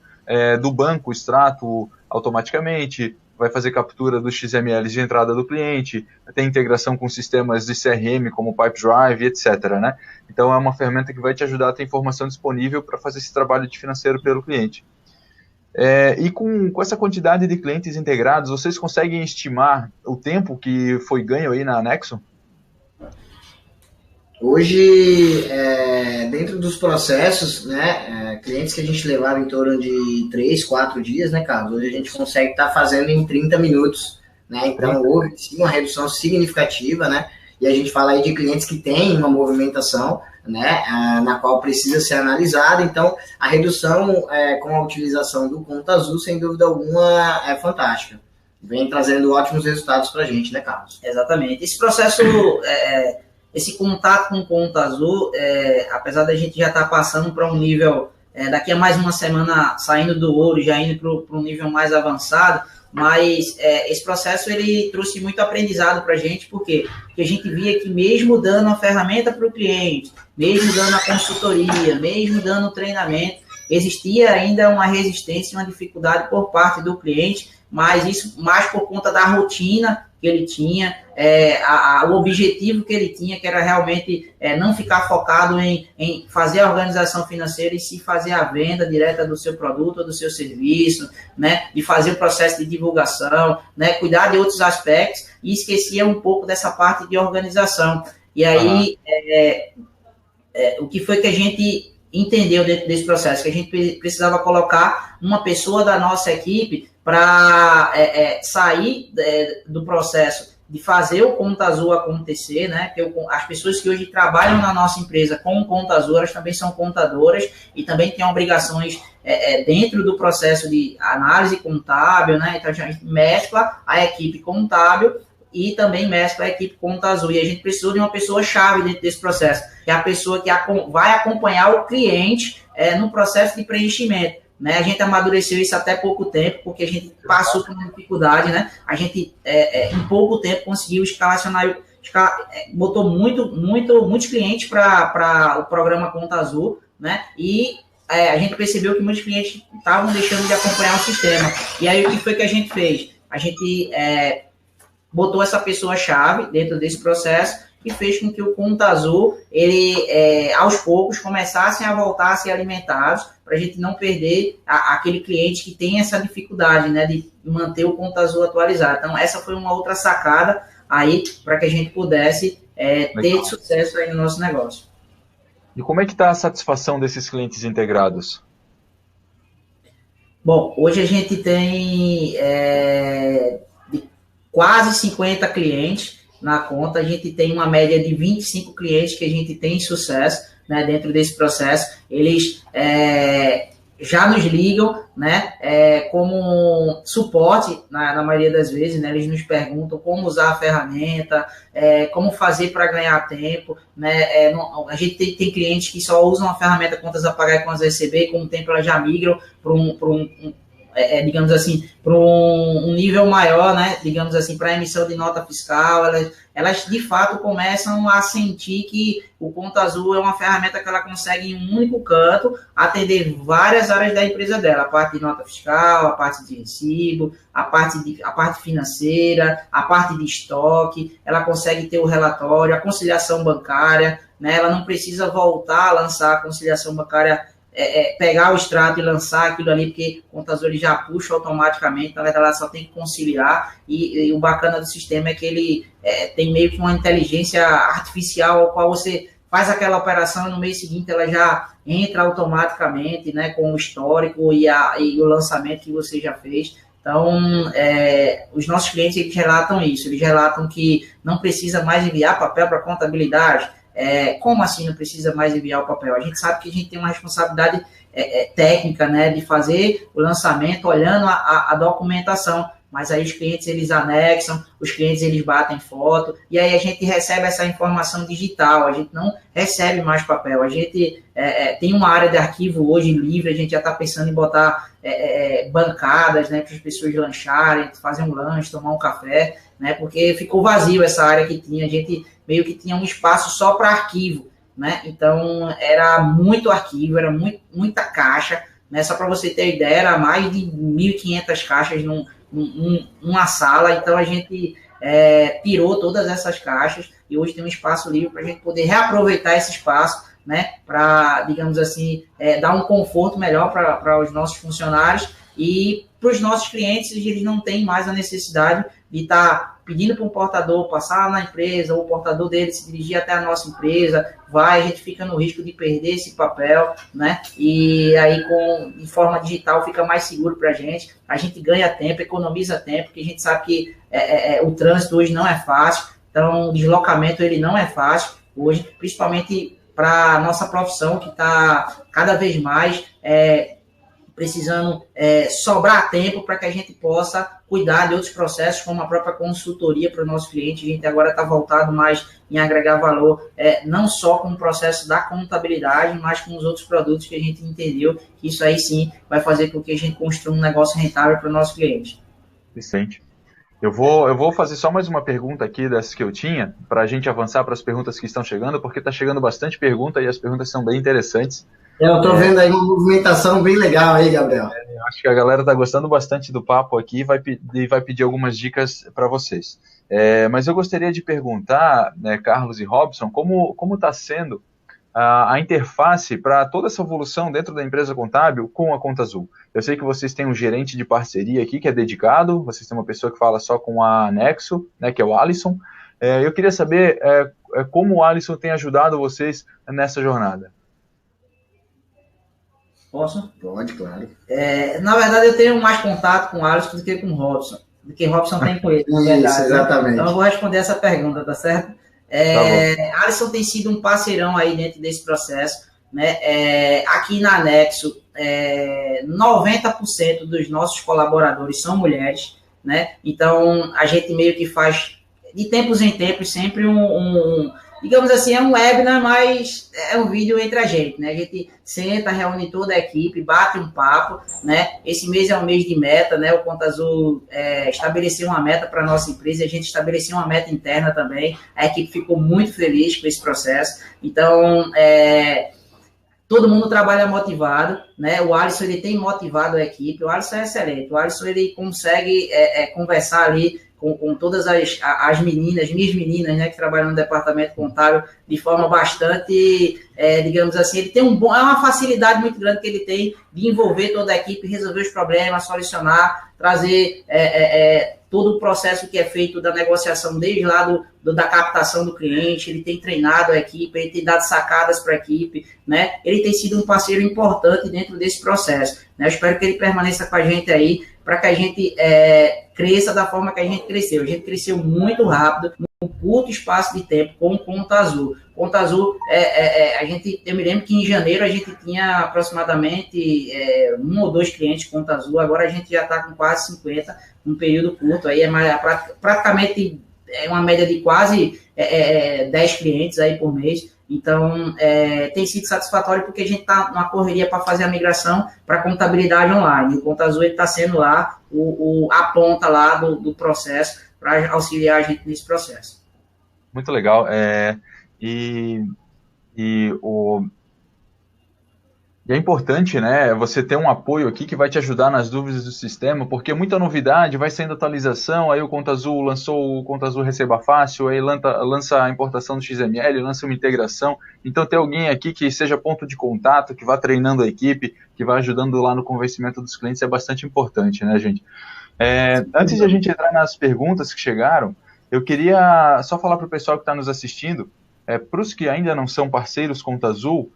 Speaker 1: do banco o extrato automaticamente, vai fazer captura dos XMLs de entrada do cliente, tem integração com sistemas de CRM como Pipedrive, etc., né? Então é uma ferramenta que vai te ajudar a ter informação disponível para fazer esse trabalho de financeiro pelo cliente. E com essa quantidade de clientes integrados, vocês conseguem estimar o tempo que foi ganho aí na Nexo?
Speaker 3: Hoje, dentro dos processos, né, clientes que a gente levava em torno de 3, 4 dias, né, Carlos? Hoje a gente consegue estar fazendo em 30 minutos, né? Então, houve sim uma redução significativa, né? E a gente fala aí de clientes que têm uma movimentação, né, na qual precisa ser analisada. Então, a redução com a utilização do Conta Azul, sem dúvida alguma, é fantástica. Vem trazendo ótimos resultados para a gente, né, Carlos?
Speaker 2: Exatamente. Esse processo... esse contato com o Conta Azul, apesar da gente já estar passando para um nível, daqui a mais uma semana saindo do ouro, já indo para um nível mais avançado, mas esse processo ele trouxe muito aprendizado para a gente, porque a gente via que mesmo dando a ferramenta para o cliente, mesmo dando a consultoria, mesmo dando o treinamento, existia ainda uma resistência, uma dificuldade por parte do cliente, mas isso mais por conta da rotina que ele tinha, o objetivo que ele tinha, que era realmente não ficar focado em fazer a organização financeira e sim fazer a venda direta do seu produto ou do seu serviço, né, de fazer o processo de divulgação, né, cuidar de outros aspectos, e esquecia um pouco dessa parte de organização. E aí, o que foi que a gente entendeu dentro desse processo? Que a gente precisava colocar uma pessoa da nossa equipe para sair do processo de fazer o Conta Azul acontecer, né? Que as pessoas que hoje trabalham na nossa empresa com o Conta Azul, elas também são contadoras e também têm obrigações dentro do processo de análise contábil, né? Então a gente mescla a equipe contábil e também mescla a equipe Conta Azul. E a gente precisou de uma pessoa-chave dentro desse processo, que é a pessoa que vai acompanhar o cliente no processo de preenchimento. Né, a gente amadureceu isso até pouco tempo, porque a gente passou por uma dificuldade, né? A gente, em pouco tempo, conseguiu botou muitos clientes para o programa Conta Azul, né? E a gente percebeu que muitos clientes estavam deixando de acompanhar o sistema. E aí, o que foi que a gente fez? A gente botou essa pessoa-chave dentro desse processo e fez com que o Conta Azul, ele, aos poucos, começassem a voltar a ser alimentados, para a gente não perder aquele cliente que tem essa dificuldade, né, de manter o Conta Azul atualizado. Então, essa foi uma outra sacada aí, para que a gente pudesse ter sucesso aí no nosso negócio.
Speaker 1: E como é que está a satisfação desses clientes integrados?
Speaker 2: Bom, hoje a gente tem de quase 50 clientes na conta, a gente tem uma média de 25 clientes que a gente tem sucesso, né, dentro desse processo. Eles já nos ligam, né, como suporte, na maioria das vezes, né, eles nos perguntam como usar a ferramenta, como fazer para ganhar tempo, né, a gente tem clientes que só usam a ferramenta contas a pagar e contas a receber, e com o tempo elas já migram para digamos assim, para um nível maior, né, digamos assim, para a emissão de nota fiscal, elas de fato começam a sentir que o Conta Azul é uma ferramenta que ela consegue em um único canto atender várias áreas da empresa dela, a parte de nota fiscal, a parte de recibo, a parte financeira, a parte de estoque, ela consegue ter o relatório, a conciliação bancária, né, ela não precisa voltar a lançar a conciliação bancária, pegar o extrato e lançar aquilo ali, porque o Conta Azul ele já puxa automaticamente, na verdade ela só tem que conciliar, e o bacana do sistema é que ele tem meio que uma inteligência artificial, ao qual você faz aquela operação e no mês seguinte ela já entra automaticamente, né, com o histórico e o lançamento que você já fez. Então, os nossos clientes eles relatam isso, eles relatam que não precisa mais enviar papel para contabilidade. Como assim não precisa mais enviar o papel? A gente sabe que a gente tem uma responsabilidade técnica, né, de fazer o lançamento olhando a documentação, mas aí os clientes eles anexam, os clientes eles batem foto, e aí a gente recebe essa informação digital, a gente não recebe mais papel, a gente tem uma área de arquivo hoje livre, a gente já está pensando em botar bancadas, né, para as pessoas lancharem, fazer um lanche, tomar um café, né, porque ficou vazio essa área que tinha, a gente meio que tinha um espaço só para arquivo, né, então era muito arquivo, era muita caixa, né, só para você ter ideia, era mais de 1.500 caixas numa sala, então a gente tirou todas essas caixas e hoje tem um espaço livre para a gente poder reaproveitar esse espaço, né, para, digamos assim, dar um conforto melhor para os nossos funcionários e para os nossos clientes, eles não têm mais a necessidade de estar pedindo para um portador passar na empresa, ou o portador dele se dirigir até a nossa empresa, a gente fica no risco de perder esse papel, né? E aí, de forma digital, fica mais seguro para a gente ganha tempo, economiza tempo, porque a gente sabe que o trânsito hoje não é fácil, então o deslocamento ele não é fácil hoje, principalmente para a nossa profissão, que está cada vez mais precisando sobrar tempo para que a gente possa cuidar de outros processos, como a própria consultoria para o nosso cliente. A gente agora está voltado mais em agregar valor, não só com o processo da contabilidade, mas com os outros produtos que a gente entendeu que isso aí sim vai fazer com que a gente construa um negócio rentável para o nosso cliente.
Speaker 1: Vicente, eu vou fazer só mais uma pergunta aqui dessas que eu tinha, para a gente avançar para as perguntas que estão chegando, porque está chegando bastante pergunta e as perguntas são bem interessantes.
Speaker 3: Eu estou vendo aí uma movimentação bem legal aí, Gabriel.
Speaker 1: Eu acho que a galera está gostando bastante do papo aqui e vai pedir algumas dicas para vocês. Mas eu gostaria de perguntar, né, Carlos e Robson, como está sendo a interface para toda essa evolução dentro da empresa contábil com a Conta Azul. Eu sei que vocês têm um gerente de parceria aqui que é dedicado, vocês têm uma pessoa que fala só com a Nexo, né, que é o Alisson. Eu queria saber como o Alisson tem ajudado vocês nessa jornada.
Speaker 2: Posso?
Speaker 3: Pode, claro.
Speaker 2: Na verdade, eu tenho mais contato com o Alisson do que com o Robson. Do que Robson tem com ele, na verdade.
Speaker 3: Isso, exatamente.
Speaker 2: Então, eu vou responder essa pergunta, tá certo?
Speaker 1: Tá
Speaker 2: Alisson tem sido um parceirão aí dentro desse processo, né? Aqui na Nexo, 90% dos nossos colaboradores são mulheres, né? Então, a gente meio que faz, de tempos em tempos, sempre digamos assim, é um webinar, mas é um vídeo entre a gente, né? A gente senta, reúne toda a equipe, bate um papo, né? Esse mês é um mês de meta, né? O Conta Azul estabeleceu uma meta para a nossa empresa e a gente estabeleceu uma meta interna também. A equipe ficou muito feliz com esse processo. Então, todo mundo trabalha motivado, né? O Alisson, ele tem motivado a equipe. O Alisson é excelente. O Alisson, ele consegue conversar ali com todas as meninas, minhas meninas, né, que trabalham no departamento contábil de forma bastante, digamos assim, ele tem uma facilidade muito grande que ele tem de envolver toda a equipe, resolver os problemas, solucionar, trazer todo o processo que é feito da negociação, desde lá da captação do cliente, ele tem treinado a equipe, ele tem dado sacadas para a equipe, né? Ele tem sido um parceiro importante dentro desse processo, né? Eu espero que ele permaneça com a gente aí, para que a gente cresça da forma que a gente cresceu. A gente cresceu muito rápido, num curto espaço de tempo, com Conta Azul. Conta Azul, eu me lembro que em janeiro a gente tinha aproximadamente 1 ou 2 clientes Conta Azul, agora a gente já está com quase 50, num período curto, aí praticamente uma média de quase 10 clientes aí por mês. Então, tem sido satisfatório porque a gente está numa correria para fazer a migração para a contabilidade online. O Conta Azul está sendo lá a ponta lá do processo para auxiliar a gente nesse processo.
Speaker 1: Muito legal. E é importante, né, você ter um apoio aqui que vai te ajudar nas dúvidas do sistema, porque muita novidade, vai saindo atualização, aí o Conta Azul lançou o Conta Azul Receba Fácil, aí lança a importação do XML, lança uma integração. Então ter alguém aqui que seja ponto de contato, que vá treinando a equipe, que vá ajudando lá no convencimento dos clientes é bastante importante, né, gente? Antes de a gente entrar nas perguntas que chegaram, eu queria só falar para o pessoal que está nos assistindo, para os que ainda não são parceiros Conta Azul,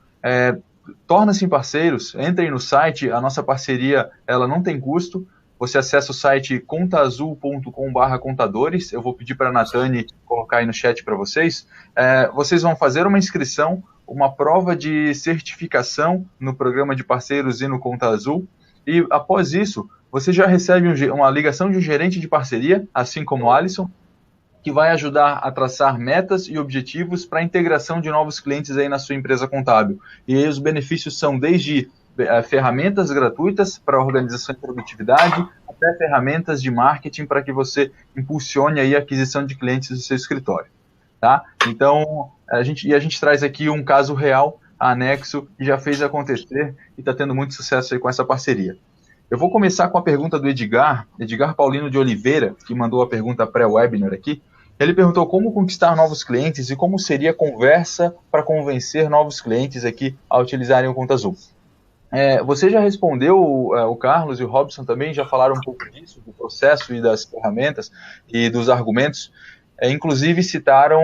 Speaker 1: tornem-se parceiros, entrem no site, a nossa parceria ela não tem custo, você acessa o site contaazul.com/contadores, eu vou pedir para a Natane colocar aí no chat para vocês, vocês vão fazer uma inscrição, uma prova de certificação no programa de parceiros e no Conta Azul, e após isso, você já recebe uma ligação de um gerente de parceria, assim como o Alisson, que vai ajudar a traçar metas e objetivos para a integração de novos clientes aí na sua empresa contábil. E aí os benefícios são desde ferramentas gratuitas para organização e produtividade, até ferramentas de marketing para que você impulsione aí a aquisição de clientes do seu escritório. Tá? Então, a gente traz aqui um caso real, anexo, que já fez acontecer e está tendo muito sucesso aí com essa parceria. Eu vou começar com a pergunta do Edgar Paulino de Oliveira, que mandou a pergunta pré-webinar aqui. Ele perguntou como conquistar novos clientes e como seria a conversa para convencer novos clientes aqui a utilizarem o Conta Azul. Você já respondeu, o Carlos e o Robson também já falaram um pouco disso, do processo e das ferramentas e dos argumentos. Inclusive citaram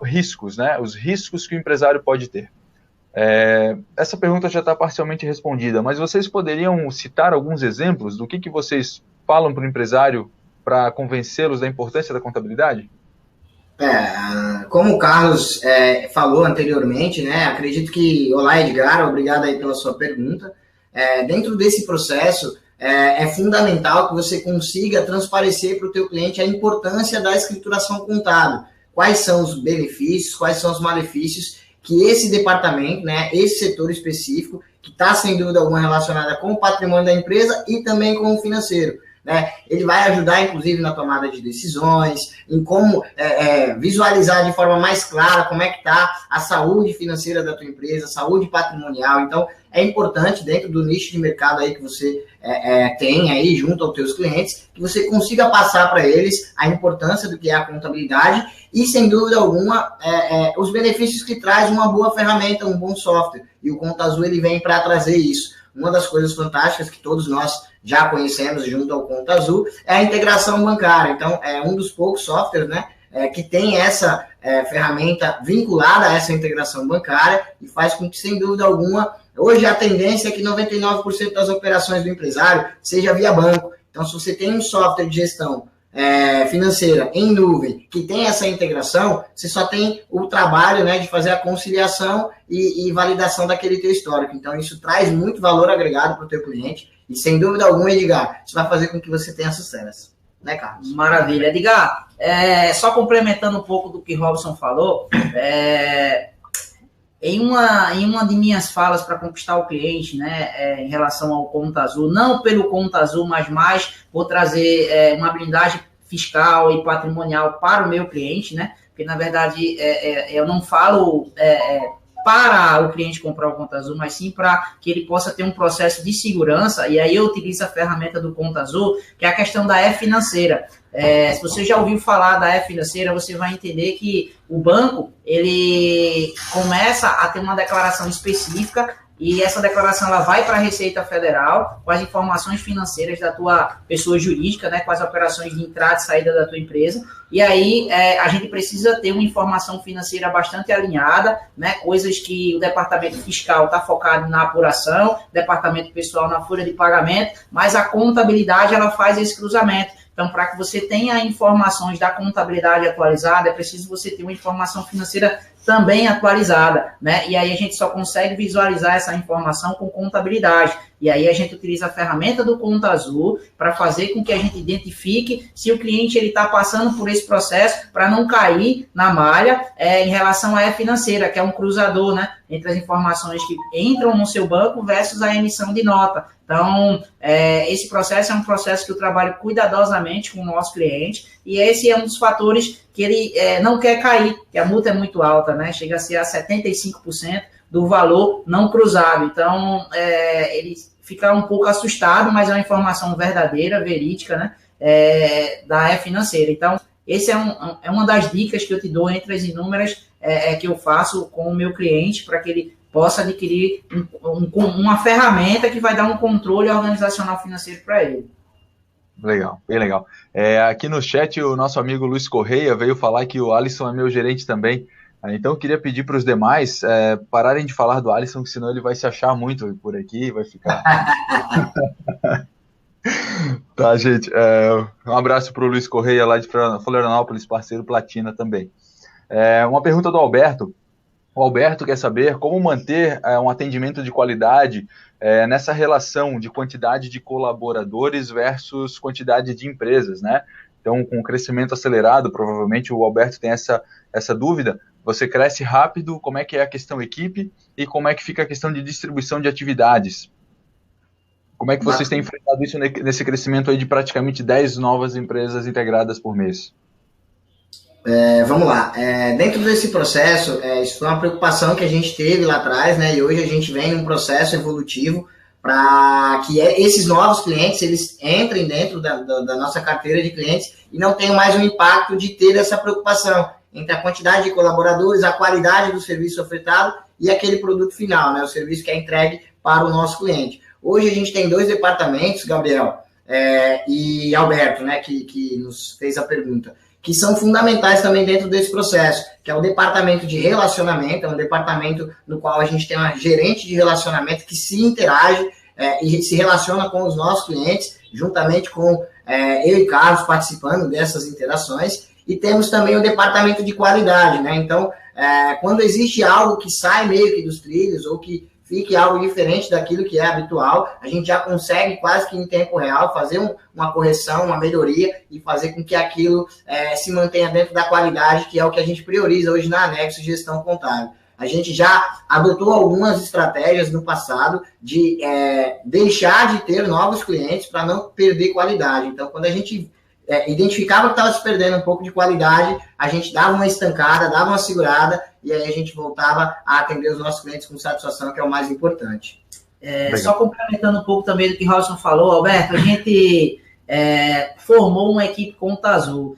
Speaker 1: riscos, né? Os riscos que o empresário pode ter. Essa pergunta já está parcialmente respondida, mas vocês poderiam citar alguns exemplos do que vocês falam para o empresário para convencê-los da importância da contabilidade?
Speaker 3: Como o Carlos falou anteriormente, né, acredito que... Olá, Edgar, obrigado aí pela sua pergunta. Dentro desse processo, é fundamental que você consiga transparecer para o teu cliente a importância da escrituração contábil. Quais são os benefícios, quais são os malefícios que esse departamento, né, esse setor específico, que está sem dúvida alguma relacionada com o patrimônio da empresa e também com o financeiro, né? Ele vai ajudar, inclusive, na tomada de decisões, em como visualizar de forma mais clara como é que está a saúde financeira da tua empresa, saúde patrimonial. Então, é importante, dentro do nicho de mercado aí que você tem aí junto aos teus clientes, que você consiga passar para eles a importância do que é a contabilidade e, sem dúvida alguma, os benefícios que traz uma boa ferramenta, um bom software. E o Conta Azul ele vem para trazer isso. Uma das coisas fantásticas que todos nós já conhecemos junto ao Conta Azul é a integração bancária. Então, é um dos poucos softwares, né, que tem essa ferramenta vinculada a essa integração bancária e faz com que, sem dúvida alguma, hoje a tendência é que 99% das operações do empresário seja via banco. Então, se você tem um software de gestão financeira em nuvem que tem essa integração, você só tem o trabalho, né, de fazer a conciliação e validação daquele teu histórico. Então, isso traz muito valor agregado para o teu cliente e, sem dúvida alguma, Edgar, isso vai fazer com que você tenha sucesso. Né, Carlos?
Speaker 2: Maravilha. Edgar, só complementando um pouco do que Robson falou, em uma de minhas falas para conquistar o cliente, né, em relação ao Conta Azul, não pelo Conta Azul, mas mais vou trazer uma blindagem fiscal e patrimonial para o meu cliente, né, porque na verdade eu não falo para o cliente comprar o Conta Azul, mas sim para que ele possa ter um processo de segurança, e aí eu utilizo a ferramenta do Conta Azul, que é a questão da E-Financeira. Se você já ouviu falar da E-Financeira, você vai entender que o banco, ele começa a ter uma declaração específica e essa declaração ela vai para a Receita Federal com as informações financeiras da tua pessoa jurídica, né, com as operações de entrada e saída da tua empresa, e aí a gente precisa ter uma informação financeira bastante alinhada, né, coisas que o departamento fiscal está focado na apuração, o departamento pessoal na folha de pagamento, mas a contabilidade ela faz esse cruzamento. Então, para que você tenha informações da contabilidade atualizada, é preciso você ter uma informação financeira também atualizada, né? E aí a gente só consegue visualizar essa informação com contabilidade. E aí a gente utiliza a ferramenta do Conta Azul para fazer com que a gente identifique se o cliente está passando por esse processo para não cair na malha em relação à financeira, que é um cruzador, né? Entre as informações que entram no seu banco versus a emissão de nota. Então, esse processo é um processo que eu trabalho cuidadosamente com o nosso cliente, e esse é um dos fatores que ele não quer cair, que a multa é muito alta, né? Chega a ser a 75% do valor não cruzado. Então, ele fica um pouco assustado, mas é uma informação verdadeira, verídica, né? Da financeira. Então, esse é uma das dicas que eu te dou entre as inúmeras que eu faço com o meu cliente para que ele possa adquirir uma ferramenta que vai dar um controle organizacional financeiro para ele.
Speaker 1: Legal, bem legal. Aqui no chat, o nosso amigo Luiz Correia veio falar que o Alisson é meu gerente também. Então, eu queria pedir para os demais pararem de falar do Alisson, que senão ele vai se achar muito por aqui, vai ficar... Tá, gente. Um abraço para o Luiz Correia, lá de Florianópolis, parceiro Platina também. Uma pergunta do Alberto. O Alberto quer saber como manter um atendimento de qualidade nessa relação de quantidade de colaboradores versus quantidade de empresas, né? Então, com o crescimento acelerado, provavelmente o Alberto tem essa dúvida. Você cresce rápido, como é que é a questão equipe e como é que fica a questão de distribuição de atividades? Como é que vocês têm enfrentado isso nesse crescimento aí de praticamente 10 novas empresas integradas por mês?
Speaker 3: Vamos lá. Dentro desse processo, isso foi uma preocupação que a gente teve lá atrás, né? E hoje a gente vem num processo evolutivo para que esses novos clientes eles entrem dentro da nossa carteira de clientes e não tenham mais um impacto de ter essa preocupação entre a quantidade de colaboradores, a qualidade do serviço ofertado e aquele produto final, né? O serviço que é entregue para o nosso cliente. Hoje a gente tem 2 departamentos, Gabriel e Alberto, né? Que nos fez a pergunta, que são fundamentais também dentro desse processo, que é o departamento de relacionamento, é um departamento no qual a gente tem uma gerente de relacionamento que se interage e se relaciona com os nossos clientes, juntamente com eu e Carlos participando dessas interações, e temos também o departamento de qualidade, né? Então, quando existe algo que sai meio que dos trilhos, ou que fique algo diferente daquilo que é habitual, a gente já consegue quase que em tempo real fazer uma correção, uma melhoria e fazer com que aquilo se mantenha dentro da qualidade, que é o que a gente prioriza hoje na Anexo Gestão Contábil. A gente já adotou algumas estratégias no passado de deixar de ter novos clientes para não perder qualidade. Então, quando a gente identificava que estava se perdendo um pouco de qualidade, a gente dava uma estancada, dava uma segurada, e aí a gente voltava a atender os nossos clientes com satisfação, que é o mais importante.
Speaker 2: Só complementando um pouco também do que o Robson falou, Alberto, a gente formou uma equipe Conta Azul.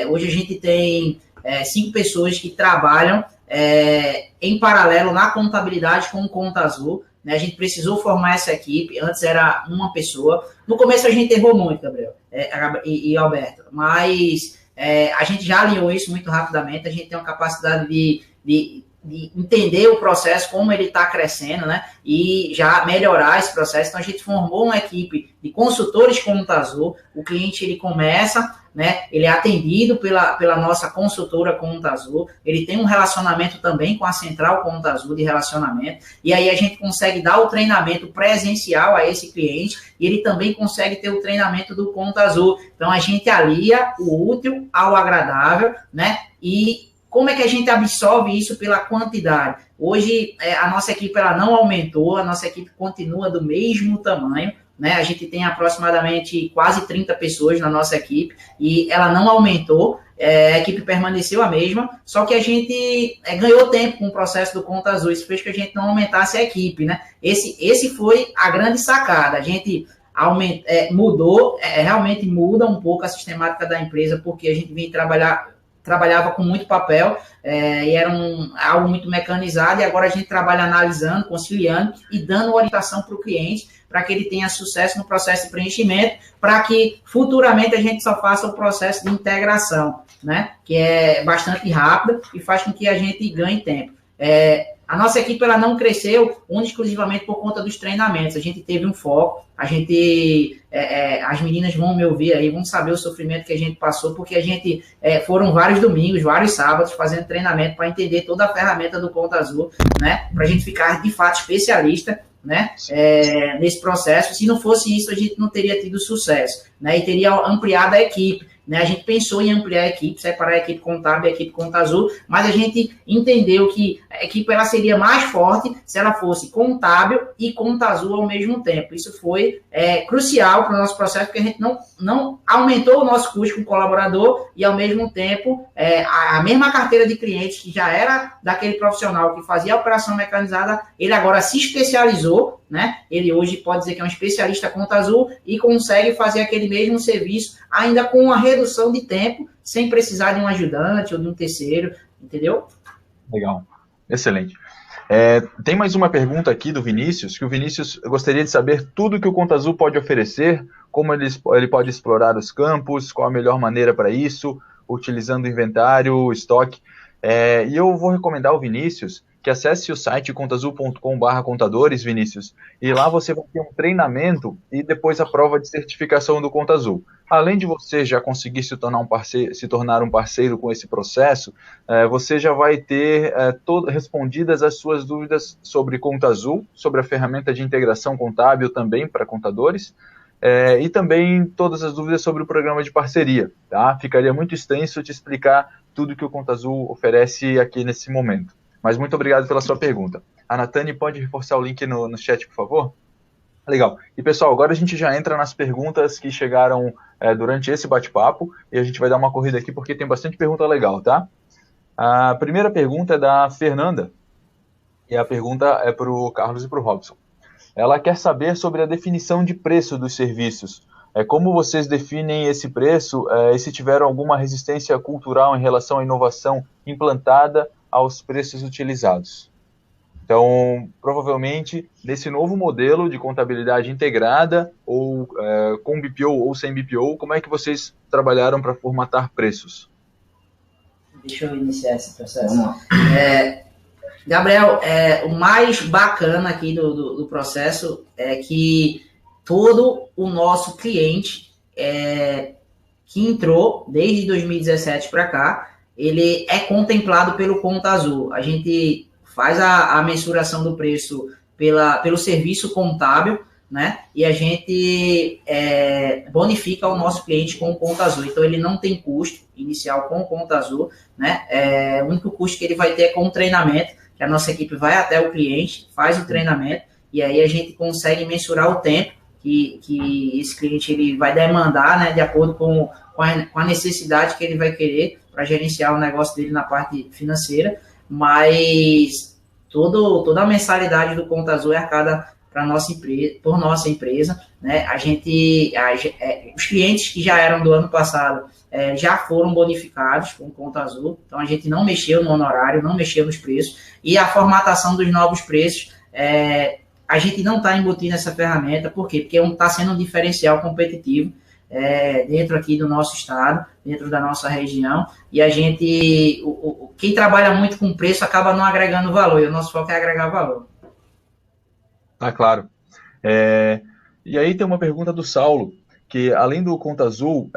Speaker 2: Hoje a gente tem 5 pessoas que trabalham em paralelo na contabilidade com o Conta Azul. A gente precisou formar essa equipe, antes era uma pessoa. No começo a gente errou muito, Gabriel e Alberto, mas a gente já alinhou isso muito rapidamente, a gente tem uma capacidade de entender o processo, como ele está crescendo, né? E já melhorar esse processo. Então a gente formou uma equipe de consultores Conta Azul, o cliente ele começa, né? Ele é atendido pela nossa consultora Conta Azul, ele tem um relacionamento também com a central Conta Azul de relacionamento, e aí a gente consegue dar o treinamento presencial a esse cliente, e ele também consegue ter o treinamento do Conta Azul. Então a gente alia o útil ao agradável, né? E como é que a gente absorve isso pela quantidade? Hoje a nossa equipe ela não aumentou, a nossa equipe continua do mesmo tamanho, né? A gente tem aproximadamente quase 30 pessoas na nossa equipe e ela não aumentou, a equipe permaneceu a mesma, só que a gente ganhou tempo com o processo do Conta Azul, isso fez que a gente não aumentasse a equipe, né? Esse foi a grande sacada, a gente mudou, realmente muda um pouco a sistemática da empresa, porque a gente vem trabalhar trabalhava com muito papel e era algo muito mecanizado, e agora a gente trabalha analisando, conciliando e dando orientação para o cliente, para que ele tenha sucesso no processo de preenchimento, para que futuramente a gente só faça o processo de integração, né? Que é bastante rápido e faz com que a gente ganhe tempo. A nossa equipe ela não cresceu exclusivamente por conta dos treinamentos. A gente teve um foco, as meninas vão me ouvir aí, vão saber o sofrimento que a gente passou, porque a gente foram vários domingos, vários sábados fazendo treinamento para entender toda a ferramenta do Conta Azul, né? Para a gente ficar de fato especialista, né? Nesse processo. Se não fosse isso, a gente não teria tido sucesso, né? E teria ampliado a equipe. Né, a gente pensou em ampliar a equipe, separar a equipe contábil e a equipe Conta Azul, mas a gente entendeu que a equipe ela seria mais forte se ela fosse contábil e Conta Azul ao mesmo tempo. Isso foi crucial para o nosso processo, porque a gente não aumentou o nosso custo com o colaborador e, ao mesmo tempo, a mesma carteira de clientes que já era daquele profissional que fazia a operação mecanizada, ele agora se especializou, né? Ele hoje pode dizer que é um especialista Conta Azul e consegue fazer aquele mesmo serviço, ainda com uma redução de tempo, sem precisar de um ajudante ou de um terceiro, entendeu?
Speaker 1: Legal, excelente. Tem mais uma pergunta aqui do Vinícius, que o Vinícius gostaria de saber tudo que o Conta Azul pode oferecer, como ele pode explorar os campos, qual a melhor maneira para isso, utilizando inventário, estoque. E eu vou recomendar ao Vinícius que acesse o site contaazul.com/contadores, Vinícius, e lá você vai ter um treinamento e depois a prova de certificação do Conta Azul. Além de você já conseguir se tornar um parceiro com esse processo, você já vai ter respondidas as suas dúvidas sobre Conta Azul, sobre a ferramenta de integração contábil também para contadores, e também todas as dúvidas sobre o programa de parceria. Tá? Ficaria muito extenso te explicar tudo que o Conta Azul oferece aqui nesse momento. Mas muito obrigado pela sua pergunta. A Natane pode reforçar o link no chat, por favor? Legal. E, pessoal, agora a gente já entra nas perguntas que chegaram durante esse bate-papo, e a gente vai dar uma corrida aqui porque tem bastante pergunta legal, tá? A primeira pergunta é da Fernanda, e a pergunta é para o Carlos e para o Robson. Ela quer saber sobre a definição de preço dos serviços. Como vocês definem esse preço e se tiveram alguma resistência cultural em relação à inovação implantada aos preços utilizados. Então, provavelmente, nesse novo modelo de contabilidade integrada, ou com BPO ou sem BPO, como é que vocês trabalharam para formatar preços?
Speaker 2: Deixa eu iniciar esse processo. Gabriel, o mais bacana aqui do processo é que todo o nosso cliente que entrou desde 2017 para cá, ele é contemplado pelo Conta Azul. A gente faz a mensuração do preço pelo serviço contábil, né? E a gente bonifica o nosso cliente com o Conta Azul. Então, ele não tem custo inicial com o Conta Azul, né? O único custo que ele vai ter é com o treinamento, que a nossa equipe vai até o cliente, faz o treinamento, e aí a gente consegue mensurar o tempo que esse cliente ele vai demandar, né? De acordo com a necessidade que ele vai querer para gerenciar o negócio dele na parte financeira, mas toda a mensalidade do Conta Azul é arcada por nossa empresa, né? Os clientes que já eram do ano passado já foram bonificados com o Conta Azul, então a gente não mexeu no honorário, não mexeu nos preços, e a formatação dos novos preços, a gente não está embutindo essa ferramenta. Por quê? Porque está sendo um diferencial competitivo dentro aqui do nosso estado, dentro da nossa região, e a gente, quem trabalha muito com preço acaba não agregando valor, e o nosso foco é agregar valor.
Speaker 1: Tá claro. E aí tem uma pergunta do Saulo, que além do Conta Azul,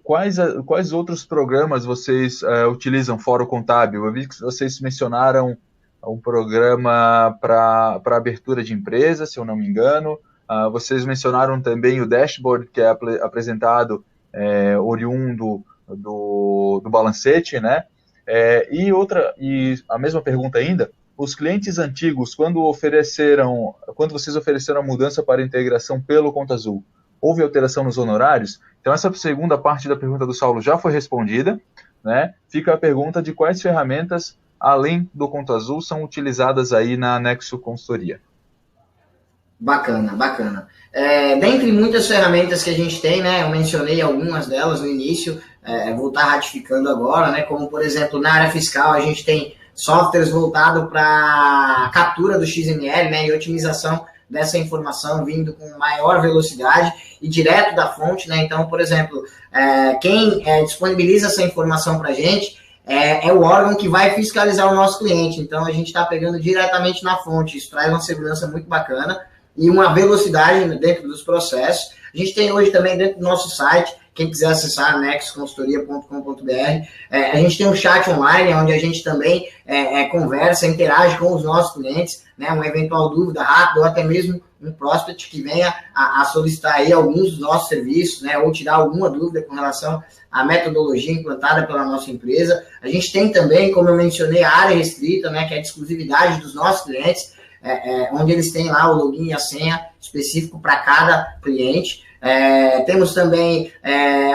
Speaker 1: quais outros programas vocês utilizam fora o contábil? Eu vi que vocês mencionaram um programa para abertura de empresa, se eu não me engano. Vocês mencionaram também o dashboard, que é apresentado oriundo do balancete, né? E a mesma pergunta ainda, os clientes antigos, quando vocês ofereceram a mudança para a integração pelo Conta Azul, houve alteração nos honorários? Então, essa segunda parte da pergunta do Saulo já foi respondida, né? Fica a pergunta de quais ferramentas, além do Conta Azul, são utilizadas aí na Nexo Consultoria.
Speaker 3: Bacana, bacana. Dentre muitas ferramentas que a gente tem, né, eu mencionei algumas delas no início, vou estar ratificando agora, né, como, por exemplo, na área fiscal, a gente tem softwares voltados para captura do XML, né, e otimização dessa informação vindo com maior velocidade e direto da fonte, né, então, por exemplo, quem disponibiliza essa informação para a gente é o órgão que vai fiscalizar o nosso cliente, então a gente está pegando diretamente na fonte, isso traz uma segurança muito bacana e uma velocidade dentro dos processos. A gente tem hoje também dentro do nosso site, quem quiser acessar, nexusconsultoria.com.br, a gente tem um chat online, onde a gente também conversa, interage com os nossos clientes, né, uma eventual dúvida rápida, ou até mesmo um prospect que venha a solicitar aí alguns dos nossos serviços, né, ou tirar alguma dúvida com relação à metodologia implantada pela nossa empresa. A gente tem também, como eu mencionei, a área restrita, né, que é a exclusividade dos nossos clientes, onde eles têm lá o login e a senha específico para cada cliente. Temos também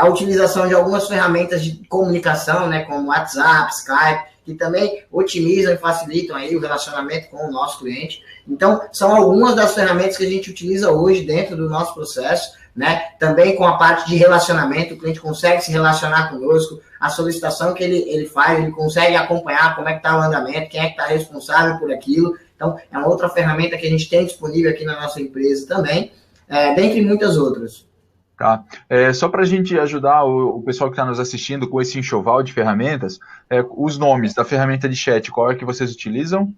Speaker 3: a utilização de algumas ferramentas de comunicação, né, como WhatsApp, Skype, que também otimizam e facilitam aí o relacionamento com o nosso cliente. Então, são algumas das ferramentas que a gente utiliza hoje dentro do nosso processo, né? Também com a parte de relacionamento, o cliente consegue se relacionar conosco, a solicitação que ele faz, ele consegue acompanhar como é que está o andamento, quem é que está responsável por aquilo. Então, é uma outra ferramenta que a gente tem disponível aqui na nossa empresa também, dentre muitas outras.
Speaker 1: Tá. Só para a gente ajudar o pessoal que está nos assistindo com esse enxoval de ferramentas, os nomes da ferramenta de chat, qual é que vocês utilizam?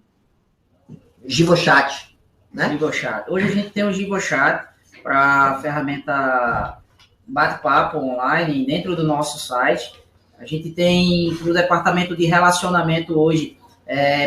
Speaker 3: GivoChat, né?
Speaker 2: GivoChat. Hoje a gente tem o GivoChat para a ferramenta bate-papo online dentro do nosso site. A gente tem no departamento de relacionamento hoje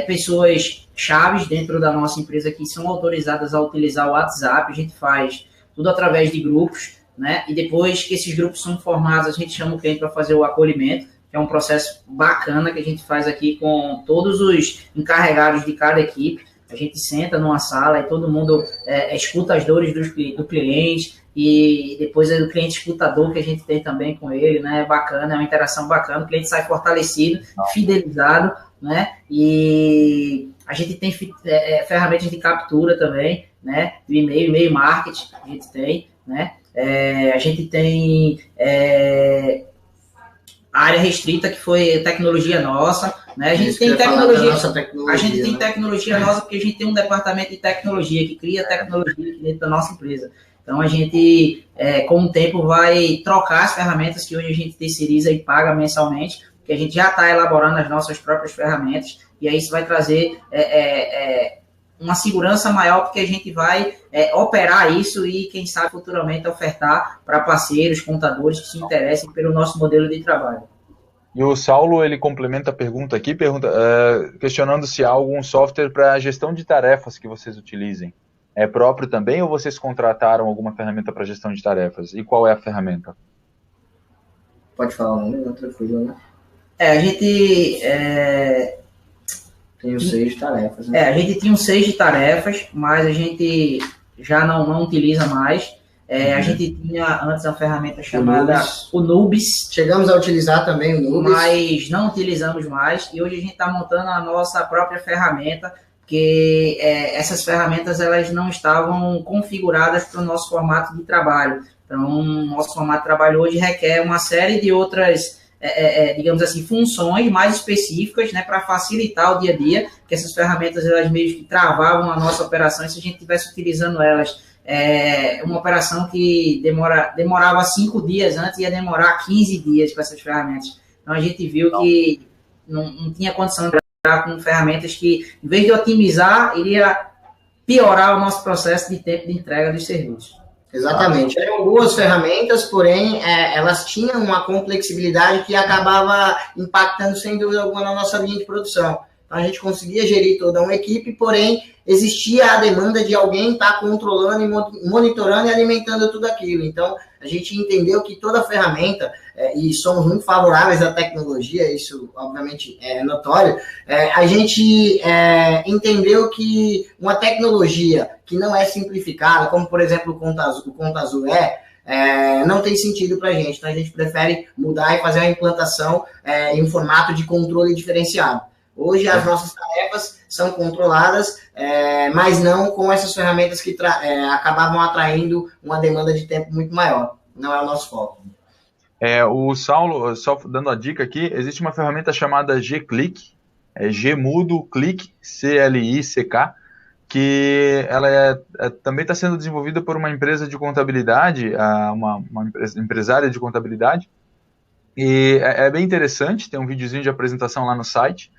Speaker 2: pessoas chaves dentro da nossa empresa que são autorizadas a utilizar o WhatsApp. A gente faz tudo através de grupos, né? E depois que esses grupos são formados, a gente chama o cliente para fazer o acolhimento, que é um processo bacana que a gente faz aqui com todos os encarregados de cada equipe. A gente senta numa sala e todo mundo escuta as dores do cliente e depois o cliente escuta a dor que a gente tem também com ele, né? É bacana, é uma interação bacana, o cliente sai fortalecido, fidelizado, né? E a gente tem ferramentas de captura também, né? Do e-mail marketing a gente tem, né? A gente tem área restrita, que foi tecnologia nossa, né? A gente tem tecnologia, a gente tem tecnologia nossa, porque a gente tem um departamento de tecnologia que cria tecnologia aqui dentro da nossa empresa. Então a gente, com o tempo, vai trocar as ferramentas que hoje a gente terceiriza e paga mensalmente, porque a gente já está elaborando as nossas próprias ferramentas, e aí isso vai trazer uma segurança maior, porque a gente vai operar isso e, quem sabe, futuramente ofertar para parceiros, contadores que se interessem pelo nosso modelo de trabalho.
Speaker 1: E o Saulo, ele complementa a pergunta aqui, questionando se há algum software para gestão de tarefas que vocês utilizem. É próprio também ou vocês contrataram alguma ferramenta para gestão de tarefas? E qual é a ferramenta?
Speaker 3: Pode falar um nome, tranquilo, né?
Speaker 2: A gente...
Speaker 3: Tem o 6 de tarefas, né?
Speaker 2: A gente tinha um 6 de tarefas, mas a gente já não utiliza mais. A gente tinha antes uma ferramenta chamada o Nubis.
Speaker 3: Chegamos a utilizar também o Nubis.
Speaker 2: Mas não utilizamos mais. E hoje a gente está montando a nossa própria ferramenta, porque essas ferramentas elas não estavam configuradas para o nosso formato de trabalho. Então, o nosso formato de trabalho hoje requer uma série de outras... digamos assim, funções mais específicas, né, para facilitar o dia a dia, que essas ferramentas elas meio que travavam a nossa operação, e se a gente estivesse utilizando elas, uma operação que demorava 5 dias antes, ia demorar 15 dias com essas ferramentas. Então a gente viu que não tinha condição de trabalhar com ferramentas que, em vez de otimizar, iria piorar o nosso processo de tempo de entrega dos serviços.
Speaker 3: Exatamente. Eram boas ferramentas, porém, elas tinham uma complexibilidade que acabava impactando, sem dúvida alguma, na nossa linha de produção. Então, a gente conseguia gerir toda uma equipe, porém, existia a demanda de alguém estar controlando e monitorando e alimentando tudo aquilo. Então, a gente entendeu que toda ferramenta, e somos muito favoráveis à tecnologia, isso, obviamente, é notório, a gente entendeu que uma tecnologia que não é simplificada, como, por exemplo, o Conta Azul não tem sentido para a gente. Então, a gente prefere mudar e fazer uma implantação em um formato de controle diferenciado. Hoje as nossas tarefas são controladas, mas não com essas ferramentas que acabavam atraindo uma demanda de tempo muito maior. Não é o nosso foco.
Speaker 1: O Saulo, só dando a dica aqui, existe uma ferramenta chamada G-Click, G-Mudo Click, C-L-I-C-K, que ela também está sendo desenvolvida por uma empresa de contabilidade, uma empresária de contabilidade, e é bem interessante, tem um videozinho de apresentação lá no site.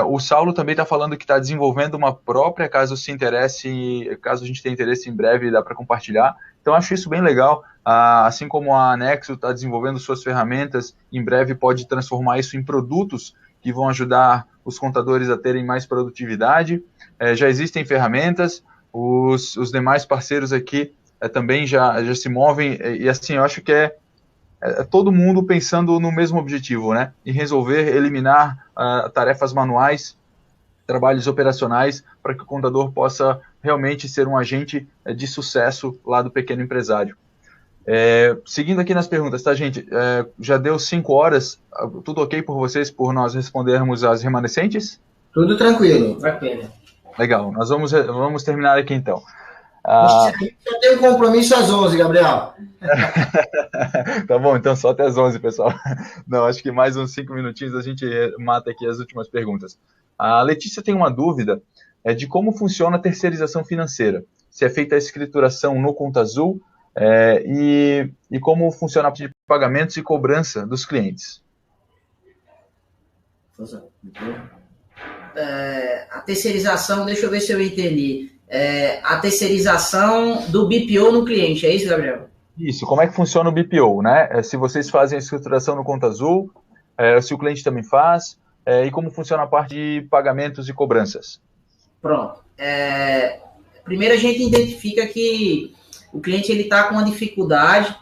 Speaker 1: O Saulo também está falando que está desenvolvendo uma própria, caso se interesse, caso a gente tenha interesse em breve, dá para compartilhar. Então, acho isso bem legal. Assim como a Nexo está desenvolvendo suas ferramentas, em breve pode transformar isso em produtos que vão ajudar os contadores a terem mais produtividade. Já existem ferramentas, os demais parceiros aqui também já se movem, e assim, eu acho que é todo mundo pensando no mesmo objetivo, né? Em resolver, eliminar tarefas manuais, trabalhos operacionais, para que o contador possa realmente ser um agente de sucesso lá do pequeno empresário. Seguindo aqui nas perguntas, tá, gente? Já deu 5 horas, tudo ok por vocês, por nós respondermos as remanescentes?
Speaker 3: Tudo tranquilo. Tranquilo.
Speaker 1: Legal, nós vamos terminar aqui então.
Speaker 3: Eu tenho um compromisso às 11, Gabriel.
Speaker 1: Tá bom, então só até as 11, pessoal. Não, acho que mais uns 5 minutinhos a gente mata aqui as últimas perguntas. A Letícia tem uma dúvida de como funciona a terceirização financeira. Se é feita a escrituração no Conta Azul e como funciona a parte de pagamentos e cobrança dos clientes.
Speaker 2: A terceirização, deixa eu ver se eu entendi. A terceirização do BPO no cliente, é isso, Gabriel?
Speaker 1: Isso, como é que funciona o BPO, né? Se vocês fazem a escrituração no Conta Azul, se o cliente também faz, e como funciona a parte de pagamentos e cobranças.
Speaker 2: Pronto. Primeiro a gente identifica que o cliente está com uma dificuldade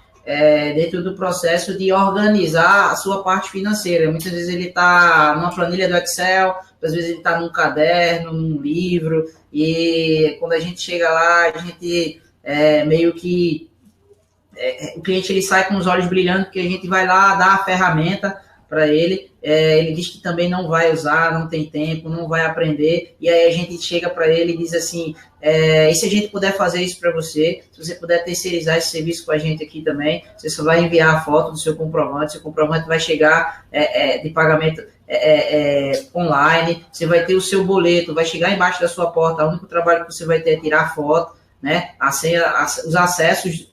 Speaker 2: dentro do processo de organizar a sua parte financeira. Muitas vezes ele está numa planilha do Excel, às vezes ele está num caderno, num livro, e quando a gente chega lá, a gente meio que... o cliente ele sai com os olhos brilhando, porque a gente vai lá dar a ferramenta para ele, ele diz que também não vai usar, não tem tempo, não vai aprender, e aí a gente chega para ele e diz assim, e se a gente puder fazer isso para você, se você puder terceirizar esse serviço com a gente aqui também, você só vai enviar a foto do seu comprovante vai chegar de pagamento online, você vai ter o seu boleto, vai chegar embaixo da sua porta, o único trabalho que você vai ter é tirar a foto, né? Os acessos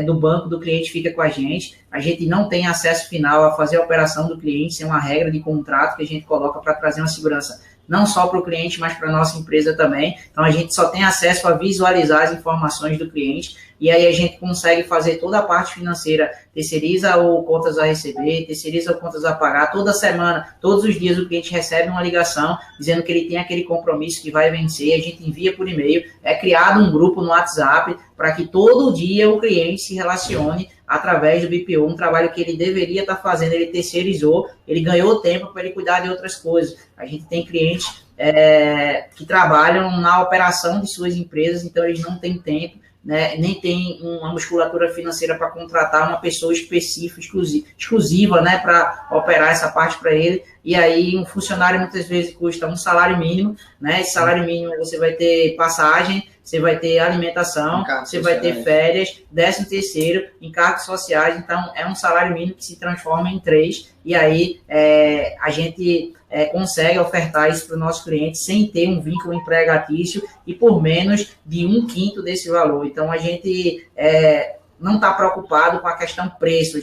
Speaker 2: do banco do cliente fica com a gente não tem acesso final a fazer a operação do cliente, isso é uma regra de contrato que a gente coloca para trazer uma segurança não só para o cliente, mas para a nossa empresa também. Então, a gente só tem acesso a visualizar as informações do cliente e aí a gente consegue fazer toda a parte financeira, terceiriza ou contas a receber, terceiriza ou contas a pagar. Toda semana, todos os dias, o cliente recebe uma ligação dizendo que ele tem aquele compromisso que vai vencer, a gente envia por e-mail, é criado um grupo no WhatsApp para que todo dia o cliente se relacione através do BPO, um trabalho que ele deveria estar fazendo, ele terceirizou, ele ganhou tempo para ele cuidar de outras coisas. A gente tem clientes que trabalham na operação de suas empresas, então eles não têm tempo, né, nem tem uma musculatura financeira para contratar uma pessoa específica, exclusiva, né, para operar essa parte para ele. E aí um funcionário muitas vezes custa um salário mínimo, né? Esse salário mínimo você vai ter passagem, você vai ter alimentação, você vai ter férias, 13º, encargos sociais. Então é um salário mínimo que se transforma em 3, e aí a gente consegue ofertar isso para o nosso cliente sem ter um vínculo empregatício e por menos de 1/5 desse valor. Então a gente não está preocupado com a questão preço,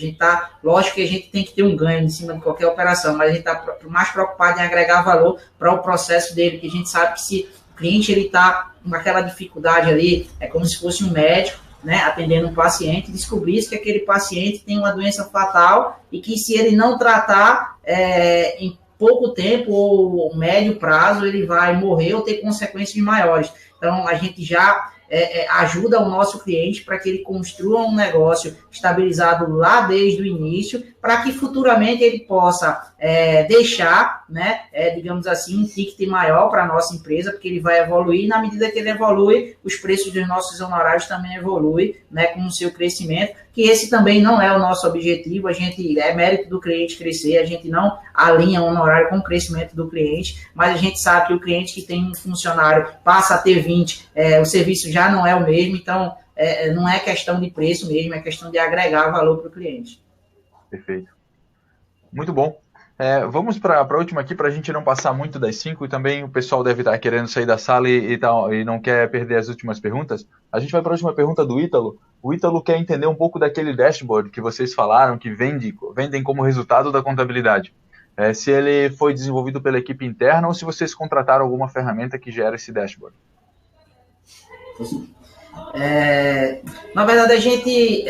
Speaker 2: lógico que a gente tem que ter um ganho em cima de qualquer operação, mas a gente está mais preocupado em agregar valor para o processo dele, que a gente sabe que se o cliente está com aquela dificuldade ali, é como se fosse um médico, né, atendendo um paciente, descobrisse que aquele paciente tem uma doença fatal e que se ele não tratar em pouco tempo ou médio prazo, ele vai morrer ou ter consequências maiores. Então, a gente já ajuda o nosso cliente para que ele construa um negócio estabilizado lá desde o início, para que futuramente ele possa deixar, né, digamos assim, um ticket maior para a nossa empresa, porque ele vai evoluir, e na medida que ele evolui, os preços dos nossos honorários também evoluem, né, com o seu crescimento, que esse também não é o nosso objetivo, é mérito do cliente crescer, a gente não alinha o honorário com o crescimento do cliente, mas a gente sabe que o cliente que tem um funcionário passa a ter 20, o serviço já não é o mesmo, então não é questão de preço mesmo, é questão de agregar valor para o cliente.
Speaker 1: Perfeito. Muito bom. Vamos para a última aqui, para a gente não passar muito das 5, e também o pessoal deve estar querendo sair da sala e não quer perder as últimas perguntas. A gente vai para a última pergunta do Ítalo. O Ítalo quer entender um pouco daquele dashboard que vocês falaram, que vendem como resultado da contabilidade. Se ele foi desenvolvido pela equipe interna ou se vocês contrataram alguma ferramenta que gera esse dashboard.
Speaker 2: Na verdade, a gente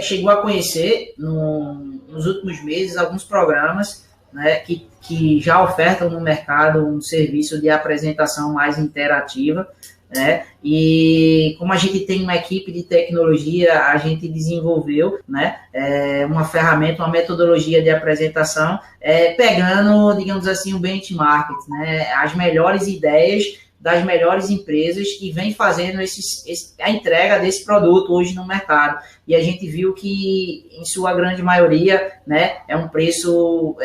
Speaker 2: chegou a conhecer nos últimos meses alguns programas, né, que já ofertam no mercado um serviço de apresentação mais interativa, né, e como a gente tem uma equipe de tecnologia, a gente desenvolveu, né, uma ferramenta, uma metodologia de apresentação, pegando, digamos assim, um benchmark, né, as melhores ideias das melhores empresas que vem fazendo a entrega desse produto hoje no mercado. E a gente viu que, em sua grande maioria, né, é um preço,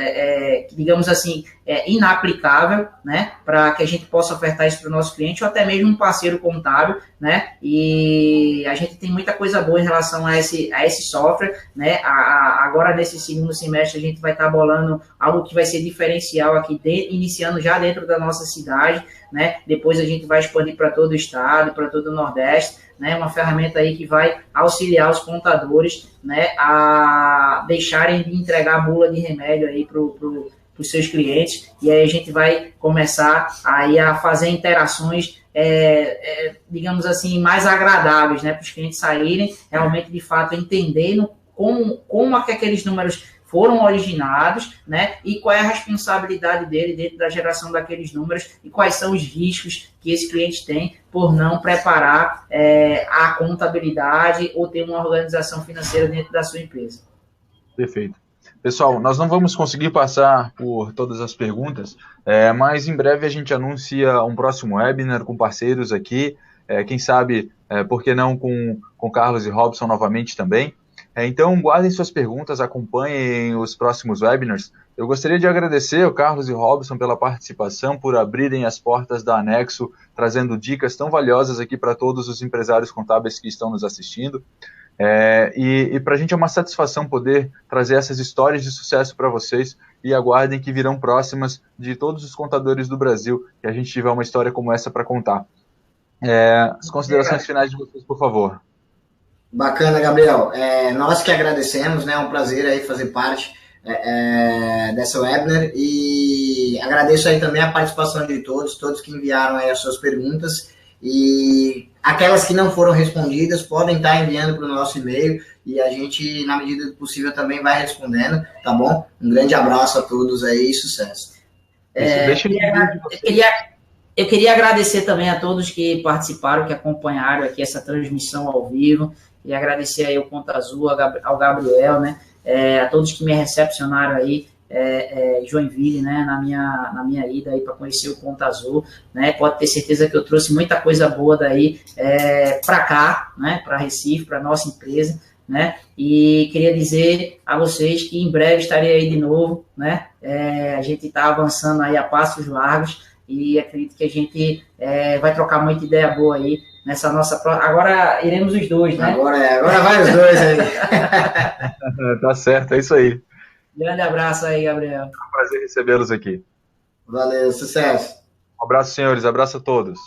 Speaker 2: digamos assim, inaplicável, né, para que a gente possa ofertar isso para o nosso cliente ou até mesmo um parceiro contábil, né, e a gente tem muita coisa boa em relação a esse software, né, agora nesse segundo semestre a gente vai estar bolando algo que vai ser diferencial aqui, iniciando já dentro da nossa cidade, né, depois a gente vai expandir para todo o estado, para todo o Nordeste, né, uma ferramenta aí que vai auxiliar os contadores, né, a deixarem de entregar bula de remédio aí para os seus clientes, e aí a gente vai começar aí a fazer interações, digamos assim, mais agradáveis, né, para os clientes saírem realmente, de fato, entendendo como aqueles números foram originados, né, e qual é a responsabilidade dele dentro da geração daqueles números e quais são os riscos que esse cliente tem por não preparar a contabilidade ou ter uma organização financeira dentro da sua empresa.
Speaker 1: Perfeito. Pessoal, nós não vamos conseguir passar por todas as perguntas, mas em breve a gente anuncia um próximo webinar com parceiros aqui, quem sabe, por que não com Carlos e Robson novamente também. Então, guardem suas perguntas, acompanhem os próximos webinars. Eu gostaria de agradecer ao Carlos e Robson pela participação, por abrirem as portas da Anexo, trazendo dicas tão valiosas aqui para todos os empresários contábeis que estão nos assistindo. E para a gente é uma satisfação poder trazer essas histórias de sucesso para vocês, e aguardem que virão próximas de todos os contadores do Brasil, que a gente tiver uma história como essa para contar. As considerações finais de vocês, por favor.
Speaker 3: Bacana, Gabriel. Nós que agradecemos, né? É um prazer aí fazer parte dessa webinar, e agradeço aí também a participação de todos que enviaram aí as suas perguntas, e aquelas que não foram respondidas podem estar enviando para o nosso e-mail e a gente, na medida do possível, também vai respondendo, tá bom? Um grande abraço a todos aí e sucesso.
Speaker 2: Eu queria agradecer também a todos que participaram, que acompanharam aqui essa transmissão ao vivo, e agradecer aí ao Conta Azul, ao Gabriel, né, a todos que me recepcionaram aí, Joinville, né, na minha ida aí para conhecer o Conta Azul, né, pode ter certeza que eu trouxe muita coisa boa daí para cá, né, para Recife, para nossa empresa, né, e queria dizer a vocês que em breve estarei aí de novo, né, a gente está avançando aí a passos largos, e acredito que a gente vai trocar muita ideia boa aí nessa nossa... Agora iremos os dois, né?
Speaker 3: Agora vai os dois aí.
Speaker 1: Tá certo, é isso aí.
Speaker 2: Grande abraço aí, Gabriel.
Speaker 1: É um prazer recebê-los aqui.
Speaker 3: Valeu, sucesso.
Speaker 1: Um abraço, senhores. Abraço a todos.